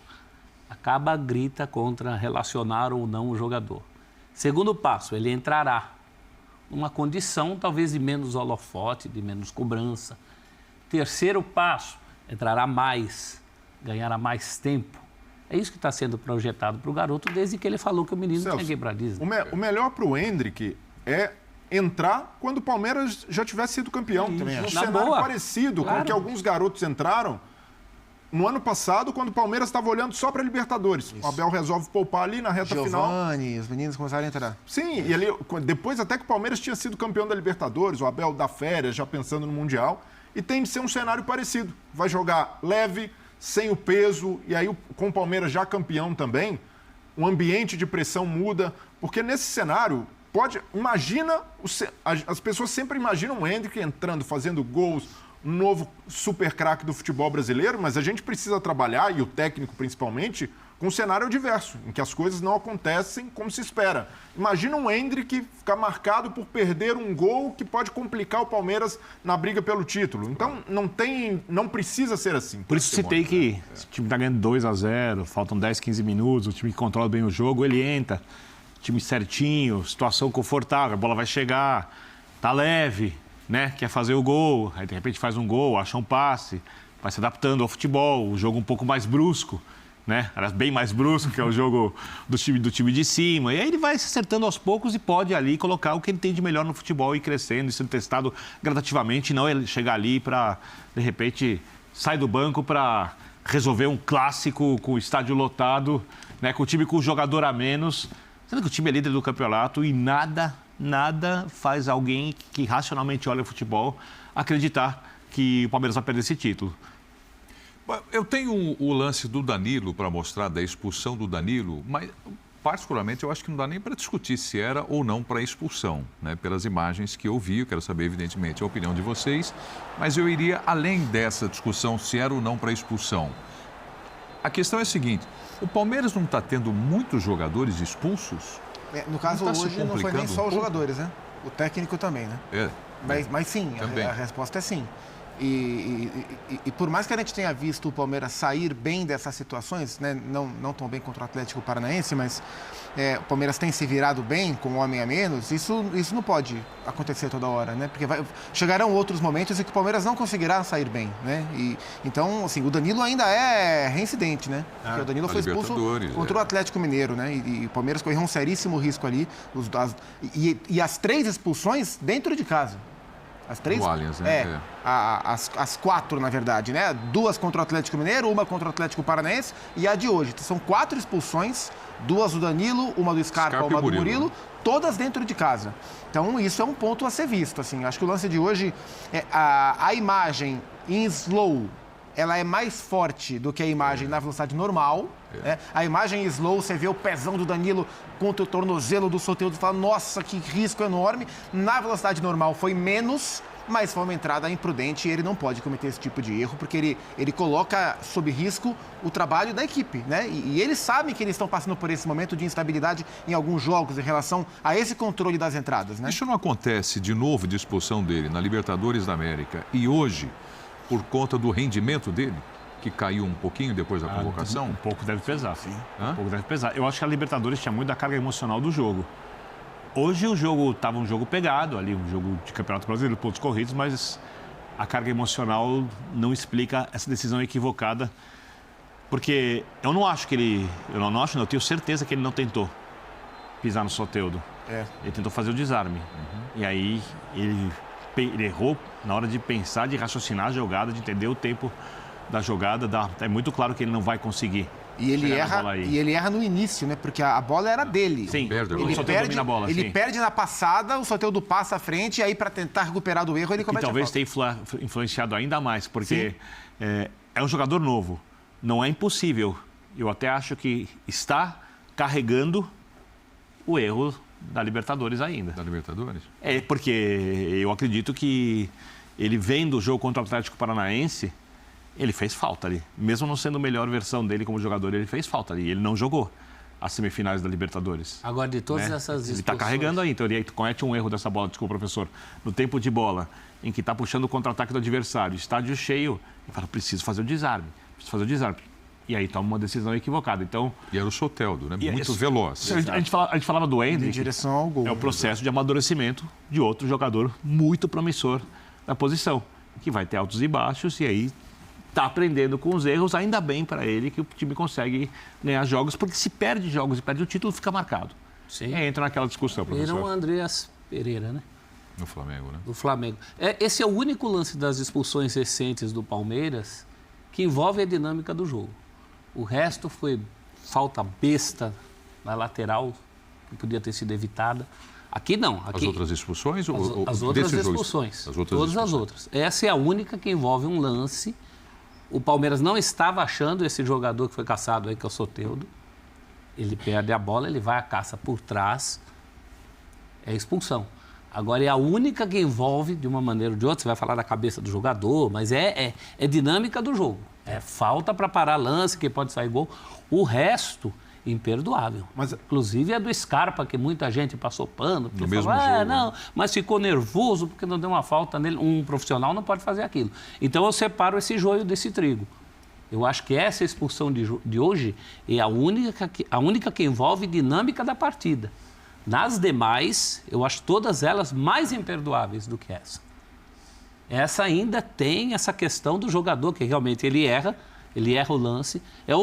Acaba, grita contra relacionar ou não o jogador. Segundo passo, ele entrará numa condição talvez de menos holofote, de menos cobrança. Terceiro passo, entrará mais, ganhará mais tempo. É isso que está sendo projetado para o garoto desde que ele falou que o menino tinha quebradizo. O melhor para o Endrick é entrar quando o Palmeiras já tivesse sido campeão. Um cenário parecido com o que alguns garotos entraram no ano passado, quando o Palmeiras estava olhando só para a Libertadores. Isso. O Abel resolve poupar ali na reta final. Os meninos começaram a entrar. Sim, e ali, depois até que o Palmeiras tinha sido campeão da Libertadores, o Abel dá férias, já pensando no Mundial, e tem de ser um cenário parecido. Vai jogar leve, sem o peso, e aí com o Palmeiras já campeão também, o ambiente de pressão muda, porque nesse cenário, as pessoas sempre imaginam o Endrick entrando, fazendo gols, um novo super craque do futebol brasileiro, mas a gente precisa trabalhar, e o técnico principalmente, com um cenário diverso, em que as coisas não acontecem como se espera. Imagina um Endrick ficar marcado por perder um gol que pode complicar o Palmeiras na briga pelo título. Então, não precisa ser assim. Por isso citei que se o time está ganhando 2-0, faltam 10, 15 minutos, o time que controla bem o jogo, ele entra, time certinho, situação confortável, a bola vai chegar, tá leve, né? Quer fazer o gol, aí de repente faz um gol, acha um passe, vai se adaptando ao futebol, o jogo um pouco mais brusco, né? Bem mais brusco, que é o jogo do time de cima. E aí ele vai se acertando aos poucos e pode ali colocar o que ele tem de melhor no futebol e ir crescendo e sendo testado gradativamente, não ele chegar ali para, de repente, sair do banco para resolver um clássico com o estádio lotado, né? Com o time com o jogador a menos, sendo que o time é líder do campeonato e nada nada faz alguém que racionalmente olha o futebol acreditar que o Palmeiras vai perder esse título. Eu tenho o lance do Danilo para mostrar, da expulsão do Danilo, mas particularmente eu acho que não dá nem para discutir se era ou não para expulsão, né? Pelas imagens que eu vi, eu quero saber evidentemente a opinião de vocês, mas eu iria além dessa discussão se era ou não para expulsão. A questão é a seguinte, o Palmeiras não está tendo muitos jogadores expulsos? No caso, Não tá se hoje não foi nem complicando só um os pouco? jogadores, né? O técnico também, né? Mas sim, Também. a resposta é sim. E por mais que a gente tenha visto o Palmeiras sair bem dessas situações, né? Não tão bem contra o Atlético Paranaense, mas o Palmeiras tem se virado bem com um homem a menos, isso não pode acontecer toda hora, né? Porque chegarão outros momentos em que o Palmeiras não conseguirá sair bem, né? Então, assim, o Danilo ainda é reincidente, né? Porque o Danilo foi expulso contra o Atlético Mineiro, né? E o Palmeiras correu um seríssimo risco ali. E as 3 expulsões dentro de casa. As 3? Do Allianz, né? As 4, na verdade, né? 2 contra o Atlético Mineiro, uma contra o Atlético Paranaense e a de hoje. Então, são 4 expulsões, 2 do Danilo, uma do Scarpa, uma do Murilo, todas dentro de casa. Então, isso é um ponto a ser visto, assim. Acho que o lance de hoje, a imagem em slow, ela é mais forte do que a imagem na velocidade normal. Né? A imagem em slow, você vê o pezão do Danilo contra o tornozelo do Soteldo e fala, nossa, que risco enorme. Na velocidade normal foi menos, mas foi uma entrada imprudente e ele não pode cometer esse tipo de erro, porque ele coloca sob risco o trabalho da equipe, né? E eles sabem que eles estão passando por esse momento de instabilidade em alguns jogos em relação a esse controle das entradas, né? Isso não acontece de novo de expulsão dele na Libertadores da América e hoje, por conta do rendimento dele, que caiu um pouquinho depois da convocação? Um pouco deve pesar, sim. Um pouco deve pesar. Eu acho que a Libertadores tinha muito da carga emocional do jogo. Hoje o jogo estava um jogo pegado, ali um jogo de Campeonato Brasileiro, pontos corridos, mas a carga emocional não explica essa decisão equivocada. Porque eu não acho que ele... Eu tenho certeza que ele não tentou pisar no Soteldo. Ele tentou fazer o desarme. E aí ele errou na hora de pensar, de raciocinar a jogada, de entender o tempo da jogada. É muito claro que ele não vai conseguir. E ele erra no início, né? Porque a bola era dele. Sim, domina a bola. Ele perde na passada, o Soteldo passa à frente, e aí para tentar recuperar do erro, ele comete a falta. E talvez tenha influenciado ainda mais, porque é um jogador novo. Não é impossível. Eu até acho que está carregando o erro da Libertadores ainda. Da Libertadores? Porque eu acredito que ele vendo o jogo contra o Atlético Paranaense, ele fez falta ali. Mesmo não sendo a melhor versão dele como jogador, ele fez falta ali. Ele não jogou as semifinais da Libertadores. Agora, de todas essas expulsões... Ele está carregando aí, então ele comete um erro dessa bola, desculpa, professor, no tempo de bola, em que está puxando o contra-ataque do adversário, estádio cheio, e fala, preciso fazer o desarme. E aí toma uma decisão equivocada. Então, e era o Soteldo, né? Muito veloz. A gente falava do Endrick. Em direção ao gol. É o processo de amadurecimento de outro jogador muito promissor na posição, que vai ter altos e baixos, e aí está aprendendo com os erros. Ainda bem para ele que o time consegue ganhar jogos, porque se perde jogos e perde o título, fica marcado. Sim. Entra naquela discussão, professor. Era o Andreas Pereira, né? No Flamengo, né? Do Flamengo. Esse é o único lance das expulsões recentes do Palmeiras que envolve a dinâmica do jogo. O resto foi falta besta na lateral, que podia ter sido evitada. Aqui não. Aqui, as outras expulsões? As outras expulsões. Todas as outras. Essa é a única que envolve um lance. O Palmeiras não estava achando esse jogador que foi caçado aí, que é o Soteldo. Ele perde a bola, ele vai à caça por trás. É expulsão. Agora, é a única que envolve, de uma maneira ou de outra, você vai falar da cabeça do jogador, mas é dinâmica do jogo. É falta para parar lance, que pode sair gol. O resto, imperdoável. Inclusive é do Scarpa, que muita gente passou pano. No mesmo jogo. Não, mas ficou nervoso porque não deu uma falta nele. Um profissional não pode fazer aquilo. Então, eu separo esse joio desse trigo. Eu acho que essa expulsão de hoje é a única que envolve dinâmica da partida. Nas demais, eu acho todas elas mais imperdoáveis do que essa. Essa ainda tem essa questão do jogador, que realmente ele erra o lance. Era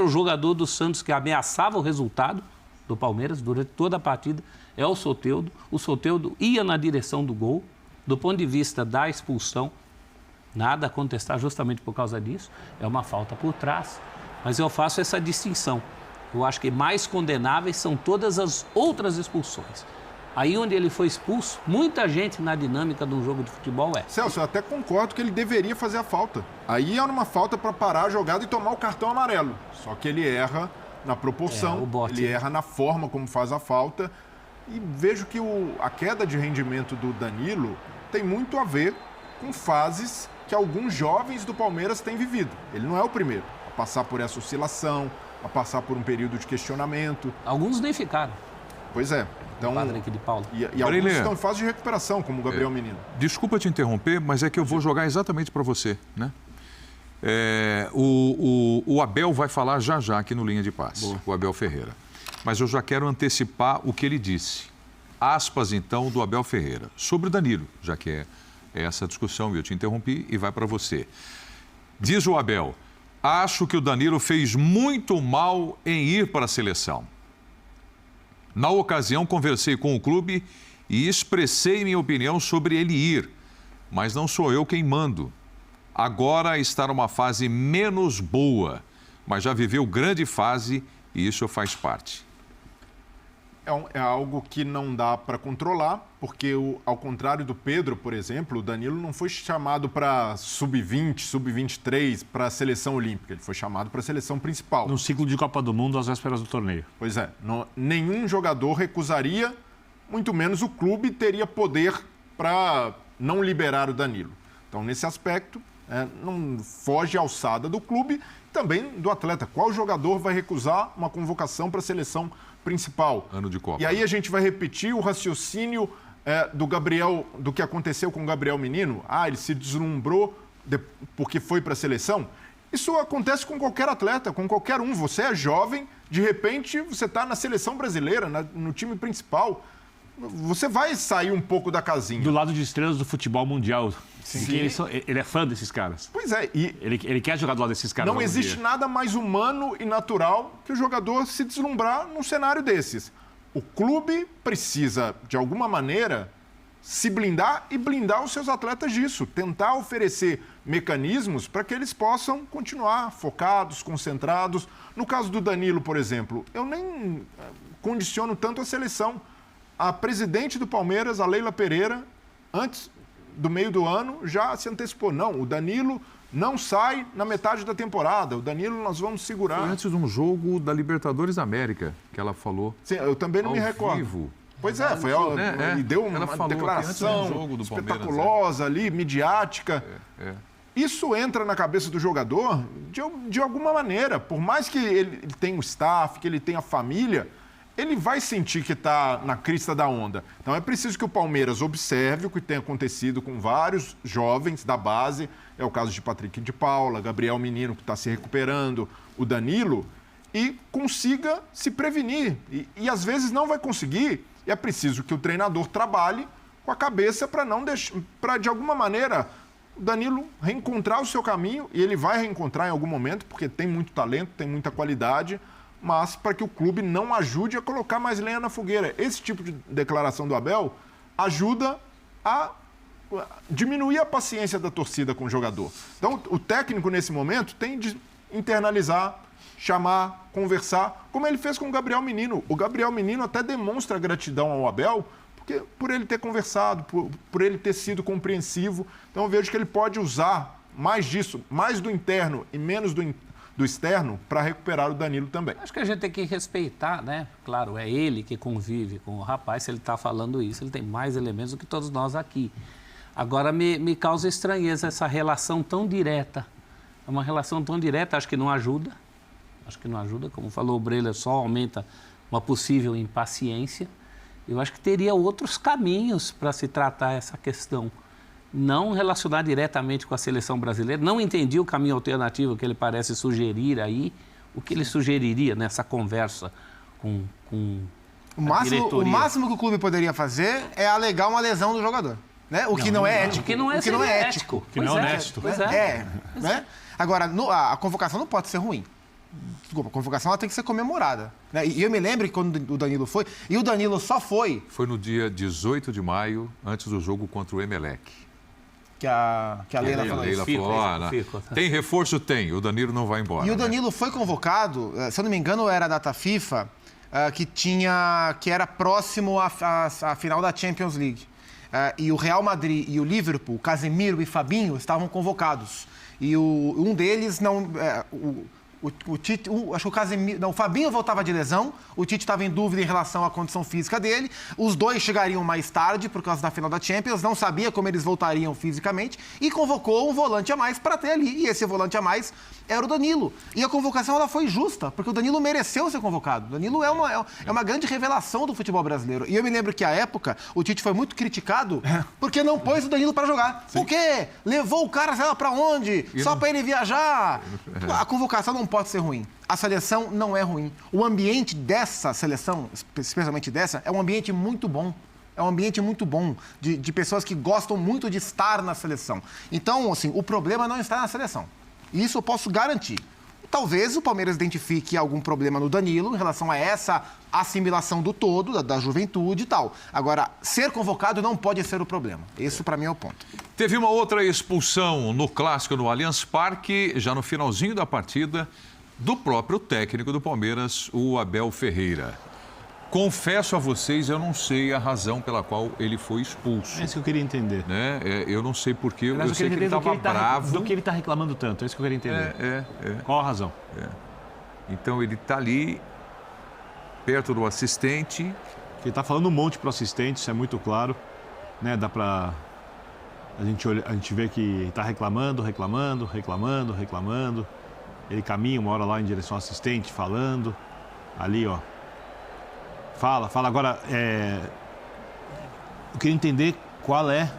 o jogador do Santos que ameaçava o resultado do Palmeiras durante toda a partida. É o Soteldo. O Soteldo ia na direção do gol. Do ponto de vista da expulsão, nada a contestar justamente por causa disso. É uma falta por trás. Mas eu faço essa distinção. Eu acho que mais condenáveis são todas as outras expulsões. Aí onde ele foi expulso, muita gente na dinâmica de um jogo de futebol Celso, eu até concordo que ele deveria fazer a falta. Aí é uma falta para parar a jogada e tomar o cartão amarelo. Só que ele erra na proporção, o bote, ele erra na forma como faz a falta. E vejo que a queda de rendimento do Danilo tem muito a ver com fases que alguns jovens do Palmeiras têm vivido. Ele não é o primeiro a passar por essa oscilação, a passar por um período de questionamento. Alguns nem ficaram. Pois é. Então, Padre aqui de Paula. E alguns estão em fase de recuperação, como o Gabriel Menino. Desculpa te interromper, mas é que eu vou jogar exatamente para você, né? O Abel vai falar já aqui no Linha de Passe, o Abel Ferreira. Mas eu já quero antecipar o que ele disse. Aspas, então, do Abel Ferreira. Sobre o Danilo, já que é essa discussão, eu te interrompi e vai para você. Diz o Abel, acho que o Danilo fez muito mal em ir para a seleção. Na ocasião, conversei com o clube e expressei minha opinião sobre ele ir, mas não sou eu quem mando. Agora está numa fase menos boa, mas já viveu grande fase e isso faz parte. É algo que não dá para controlar, porque ao contrário do Pedro, por exemplo, o Danilo não foi chamado para sub-20, sub-23, para a seleção olímpica. Ele foi chamado para a seleção principal. No ciclo de Copa do Mundo, às vésperas do torneio. Pois é, nenhum jogador recusaria, muito menos o clube teria poder para não liberar o Danilo. Então, nesse aspecto, não foge a alçada do clube, também do atleta. Qual jogador vai recusar uma convocação para a seleção principal? Ano de Copa. E aí a gente vai repetir o raciocínio do Gabriel, do que aconteceu com o Gabriel Menino. Ele se deslumbrou porque foi para a seleção. Isso acontece com qualquer atleta, com qualquer um. Você é jovem, de repente você está na seleção brasileira, no time principal. Você vai sair um pouco da casinha. Do lado de estrelas do futebol mundial. Sim. Ele é fã desses caras. Pois é. E ele quer jogar do lado desses caras. não existe nada mais humano e natural que o jogador se deslumbrar num cenário desses. O clube precisa, de alguma maneira, se blindar e blindar os seus atletas disso. Tentar oferecer mecanismos para que eles possam continuar focados, concentrados. No caso do Danilo, por exemplo, eu nem condiciono tanto a seleção. A presidente do Palmeiras, a Leila Pereira, antes do meio do ano, já se antecipou. Não, o Danilo não sai na metade da temporada. O Danilo nós vamos segurar. Foi antes de um jogo da Libertadores América que ela falou. Sim, eu também não me recordo. Vivo. Pois é, foi e deu uma declaração espetaculosa ali, midiática. Isso entra na cabeça do jogador de alguma maneira. Por mais que ele tenha o staff, que ele tenha a família, ele vai sentir que está na crista da onda. Então é preciso que o Palmeiras observe o que tem acontecido com vários jovens da base. É o caso de Patrick de Paula, Gabriel Menino, que está se recuperando, o Danilo, e consiga se prevenir. E às vezes não vai conseguir. E é preciso que o treinador trabalhe com a cabeça para não deixar, para de alguma maneira o Danilo reencontrar o seu caminho, e ele vai reencontrar em algum momento, porque tem muito talento, tem muita qualidade, mas para que o clube não ajude a colocar mais lenha na fogueira. Esse tipo de declaração do Abel ajuda a diminuir a paciência da torcida com o jogador. Então, o técnico, nesse momento, tem de internalizar, chamar, conversar, como ele fez com o Gabriel Menino. O Gabriel Menino até demonstra gratidão ao Abel por ele ter conversado, por ele ter sido compreensivo. Então, eu vejo que ele pode usar mais disso, mais do interno e menos do externo, para recuperar o Danilo também. Acho que a gente tem que respeitar, né? Claro, é ele que convive com o rapaz. Se ele está falando isso, ele tem mais elementos do que todos nós aqui. Agora, me causa estranheza essa relação tão direta. É uma relação tão direta, acho que não ajuda. Acho que não ajuda. Como falou o Breler, só aumenta uma possível impaciência. Eu acho que teria outros caminhos para se tratar essa questão. Não relacionar diretamente com a seleção brasileira. Não entendi o caminho alternativo que ele parece sugerir aí. O que ele sugeriria nessa conversa com a diretoria? O máximo que o clube poderia fazer é alegar uma lesão do jogador. Né? O que não é ético. O que não é ético. Que não é honesto. Pois é. Né? Agora, a convocação não pode ser ruim. Desculpa, a convocação ela tem que ser comemorada. Né? E eu me lembro que quando o Danilo foi, e o Danilo só foi... Foi no dia 18 de maio, antes do jogo contra o Emelec. Que a Leila falou isso. Falou, tem reforço? Tem. O Danilo não vai embora. E o Danilo foi convocado, se eu não me engano, era a data FIFA, que era próximo à final da Champions League. E o Real Madrid e o Liverpool, Casemiro e Fabinho, estavam convocados. E um deles não... O Tite, acho que o Casemiro, não, o Fabinho voltava de lesão, o Tite estava em dúvida em relação à condição física dele, os dois chegariam mais tarde por causa da final da Champions, não sabia como eles voltariam fisicamente e convocou um volante a mais para ter ali. E esse volante a mais era o Danilo. E a convocação ela foi justa, porque o Danilo mereceu ser convocado. O Danilo é uma grande revelação do futebol brasileiro. E eu me lembro que, à época, o Tite foi muito criticado porque não pôs o Danilo para jogar. Sim. Por quê? Levou o cara, sei lá para onde? Só para ele viajar? A convocação não pode ser ruim. A seleção não é ruim. O ambiente dessa seleção, especialmente dessa, é um ambiente muito bom. É um ambiente muito bom de pessoas que gostam muito de estar na seleção. Então, assim, o problema não está na seleção. Isso eu posso garantir. Talvez o Palmeiras identifique algum problema no Danilo em relação a essa assimilação do todo, da juventude e tal. Agora, ser convocado não pode ser o problema. Isso, para mim, é o ponto. Teve uma outra expulsão no clássico no Allianz Parque, já no finalzinho da partida, do próprio técnico do Palmeiras, o Abel Ferreira. Confesso a vocês, eu não sei a razão pela qual ele foi expulso. É isso que eu queria entender. Né? Eu não sei porquê, eu sei que ele entender estava bravo. Do que ele está reclamando tanto, é isso que eu queria entender. Qual a razão? Então ele está ali, perto do assistente. Ele está falando um monte para o assistente, isso é muito claro. Né? Dá para... A gente vê que está reclamando. Ele caminha uma hora lá em direção ao assistente, falando. Ali, ó. Fala. Agora, eu queria entender qual é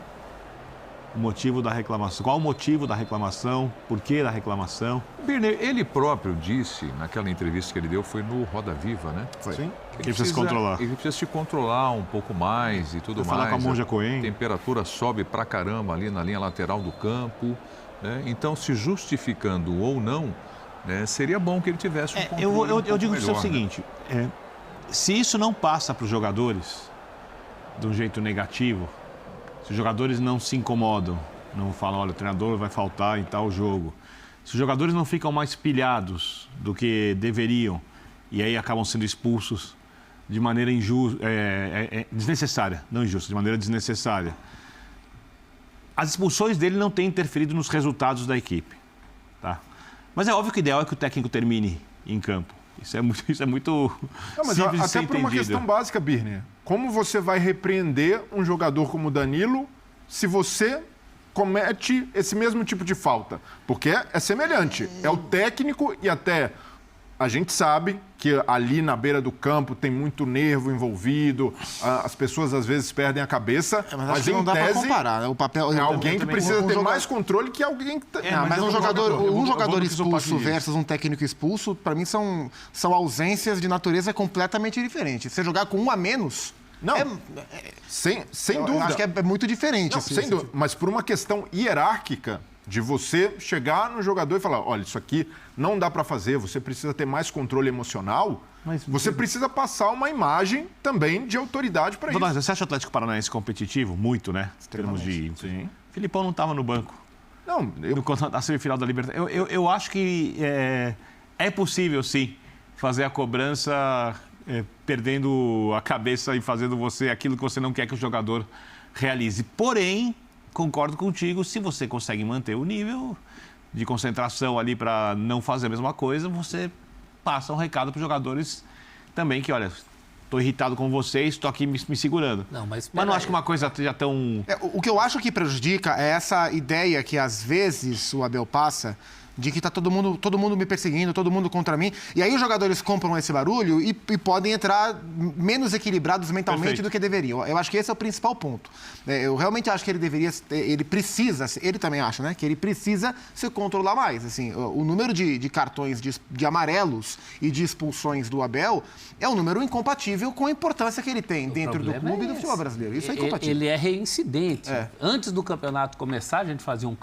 o motivo da reclamação. Qual o motivo da reclamação? Por que da reclamação? Birner, ele próprio disse, naquela entrevista que ele deu, foi no Roda Viva, né? Foi. Sim. Ele precisa se controlar. Ele precisa se controlar um pouco mais e tudo mais. Falar com a Monja Coen. A temperatura sobe pra caramba ali na linha lateral do campo. Né? Então, se justificando ou não, né, seria bom que ele tivesse um controle eu digo melhor, o seguinte, se isso não passa para os jogadores de um jeito negativo, se os jogadores não se incomodam, não falam, olha, o treinador vai faltar em tal jogo, se os jogadores não ficam mais pilhados do que deveriam e aí acabam sendo expulsos de maneira desnecessária, não injusta, de maneira desnecessária, as expulsões dele não têm interferido nos resultados da equipe, tá? Mas é óbvio que o ideal é que o técnico termine em campo. Isso é muito não, mas simples de ser até por uma entendido. questão básica, Birner. Como você vai repreender um jogador como o Danilo se você comete esse mesmo tipo de falta? Porque é semelhante. É o técnico e até... A gente sabe que ali na beira do campo tem muito nervo envolvido, as pessoas às vezes perdem a cabeça, mas em não dá tese, para comparar, né? O papel é alguém que precisa ter mais controle que alguém que... mas um jogador expulso versus um técnico expulso, para mim, são ausências de natureza completamente diferentes. Você jogar com um a menos... Não, sem dúvida. Acho que é muito diferente. Não, sem dúvida. Mas por uma questão hierárquica, de você chegar no jogador e falar, olha, isso aqui não dá para fazer, você precisa ter mais controle emocional, você precisa passar uma imagem também de autoridade para isso. Você acha o Atlético Paranaense competitivo? Muito, né? Em termos de... Sim. Filipão não estava no banco. Não, Na semifinal da Libertadores. Eu acho que é possível, sim, fazer a cobrança perdendo a cabeça e fazendo aquilo que você não quer que o jogador realize. Porém, concordo contigo, se você consegue manter o nível de concentração ali para não fazer a mesma coisa, você passa um recado para os jogadores também que, olha, estou irritado com vocês, estou aqui me segurando. Mas não acho que uma coisa esteja tão... O que eu acho que prejudica é essa ideia que às vezes o Abel passa de que está todo mundo me perseguindo, todo mundo contra mim. E aí os jogadores compram esse barulho e podem entrar menos equilibrados mentalmente do que deveriam. Eu acho que esse é o principal ponto. Eu realmente acho que ele precisa, ele também acha, né? Que ele precisa se controlar mais. Assim, o número de cartões de amarelos e de expulsões do Abel é um número incompatível com a importância que ele tem dentro do clube e do futebol brasileiro. Isso é incompatível. Ele é reincidente. Antes do campeonato começar, a gente fazia um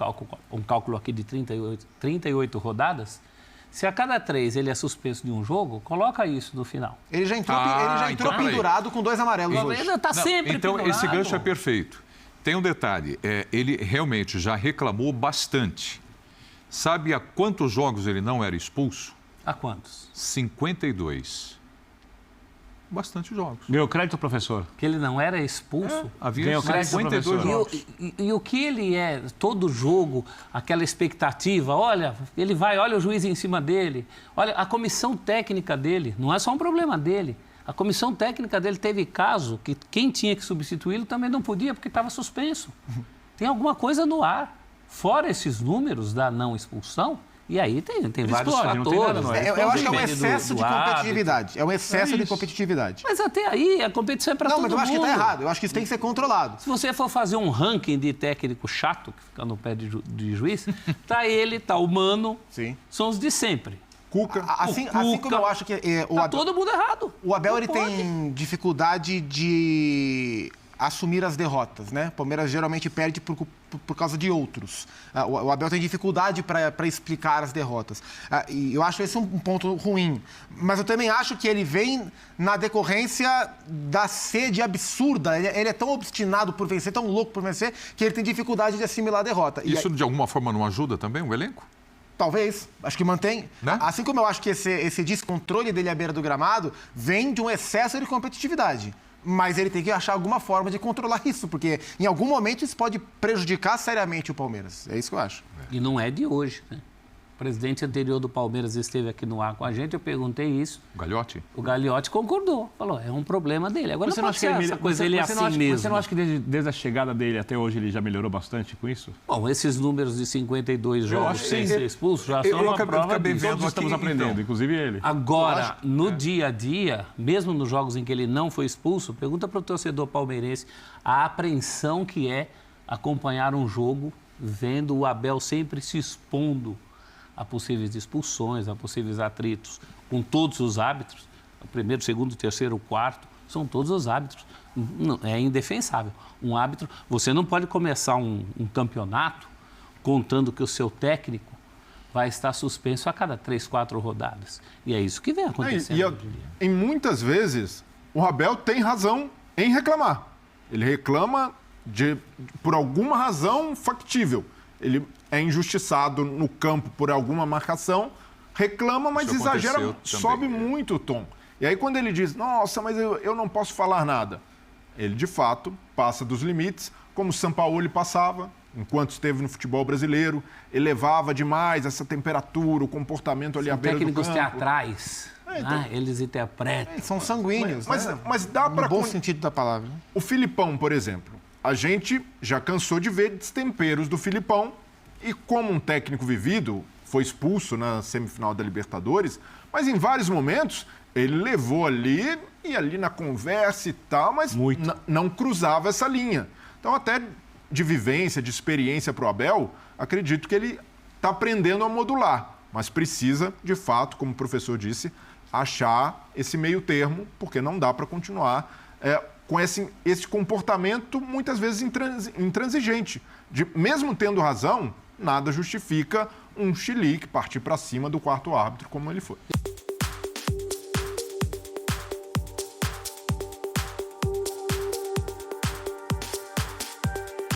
cálculo aqui de 38 rodadas. Se a cada 3 ele é suspenso de um jogo, coloca isso no final. Ele já entrou pendurado com 2 amarelos hoje. Ele está sempre então, pendurado. Esse gancho é perfeito. Tem um detalhe, ele realmente já reclamou bastante. Sabe a quantos jogos ele não era expulso? A quantos? 52. bastante jogos. Ganhou crédito, professor? Que ele não era expulso. Havia Ganhou crédito, 52 professor? jogos. E o que ele é, todo jogo, aquela expectativa, olha, ele vai, olha o juiz em cima dele, olha a comissão técnica dele, não é só um problema dele. A comissão técnica dele teve caso que quem tinha que substituí-lo também não podia porque estava suspenso. Tem alguma coisa no ar. Fora esses números da não expulsão, e aí tem vários explode, não tem fatores. nada, não é? Eu acho que é um Depende excesso de árbitro. competitividade. É um excesso de isso. competitividade. Mas até aí a competição é para todo Não, mundo. mas eu acho que está errado. Eu acho que isso tem que ser controlado. Se você for fazer um ranking de técnico chato, que fica no pé de juiz, tá ele, tá o Mano, Sim. são os de sempre. Cuca. Assim como eu acho que Tá todo mundo errado. o Abel Não ele pode. tem dificuldade de assumir as derrotas, né? O Palmeiras geralmente perde por causa de outros. O Abel tem dificuldade para explicar as derrotas. E eu acho esse um ponto ruim. Mas eu também acho que ele vem na decorrência da sede absurda. Ele é tão obstinado por vencer, tão louco por vencer, que ele tem dificuldade de assimilar a derrota. E Isso, de alguma forma, não ajuda também o elenco? talvez, acho que mantém. Né? Assim como eu acho que esse descontrole dele à beira do gramado vem de um excesso de competitividade. Mas ele tem que achar alguma forma de controlar isso, porque em algum momento isso pode prejudicar seriamente o Palmeiras. É isso que eu acho. E não é de hoje, né? O presidente anterior do Palmeiras esteve aqui no ar com a gente, eu perguntei isso. O Gagliotti? O Gagliotti concordou, falou, é um problema dele. Agora Você não não pode acha que ser ele, essa coisa, ele é você não assim acha, mesmo. Você não acha que desde a chegada dele até hoje ele já melhorou bastante com isso? Bom, esses números de 52 jogos acho que sem sim. ser expulso já Eu são uma acabei prova disso. vendo Todos estamos aqui, aprendendo, então. inclusive ele. Agora, no dia a dia, mesmo nos jogos em que ele não foi expulso, pergunta para o torcedor palmeirense a apreensão que é acompanhar um jogo vendo o Abel sempre se expondo a possíveis expulsões, a possíveis atritos com todos os árbitros, o primeiro, o segundo, o terceiro, o quarto, são todos os árbitros. Não, é indefensável. Um árbitro, você não pode começar um campeonato contando que o seu técnico vai estar suspenso a cada 3, 4 rodadas. E é isso que vem acontecendo hoje em dia. Em muitas vezes, o Abel tem razão em reclamar. Ele reclama por alguma razão factível. Ele é injustiçado no campo por alguma marcação, reclama, mas Isso exagera, aconteceu sobe também, muito o tom. E aí quando ele diz, nossa, mas eu não posso falar nada, ele de fato passa dos limites, como o Sampaoli passava, enquanto esteve no futebol brasileiro, elevava demais essa temperatura, o comportamento ali à beira do campo. Técnicos teatrais, então. eles interpretam. São sanguíneos, né? Mas dá para... No bom sentido da palavra. O Filipão, por exemplo, a gente já cansou de ver destemperos do Filipão e como um técnico vivido, foi expulso na semifinal da Libertadores, mas em vários momentos ele levou ali e ali na conversa e tal, mas não cruzava essa linha. Então até de vivência, de experiência para o Abel, acredito que ele está aprendendo a modular, mas precisa, de fato, como o professor disse, achar esse meio termo, porque não dá para continuar com esse comportamento muitas vezes intransigente. Mesmo tendo razão, nada justifica um chilique partir para cima do quarto árbitro como ele foi.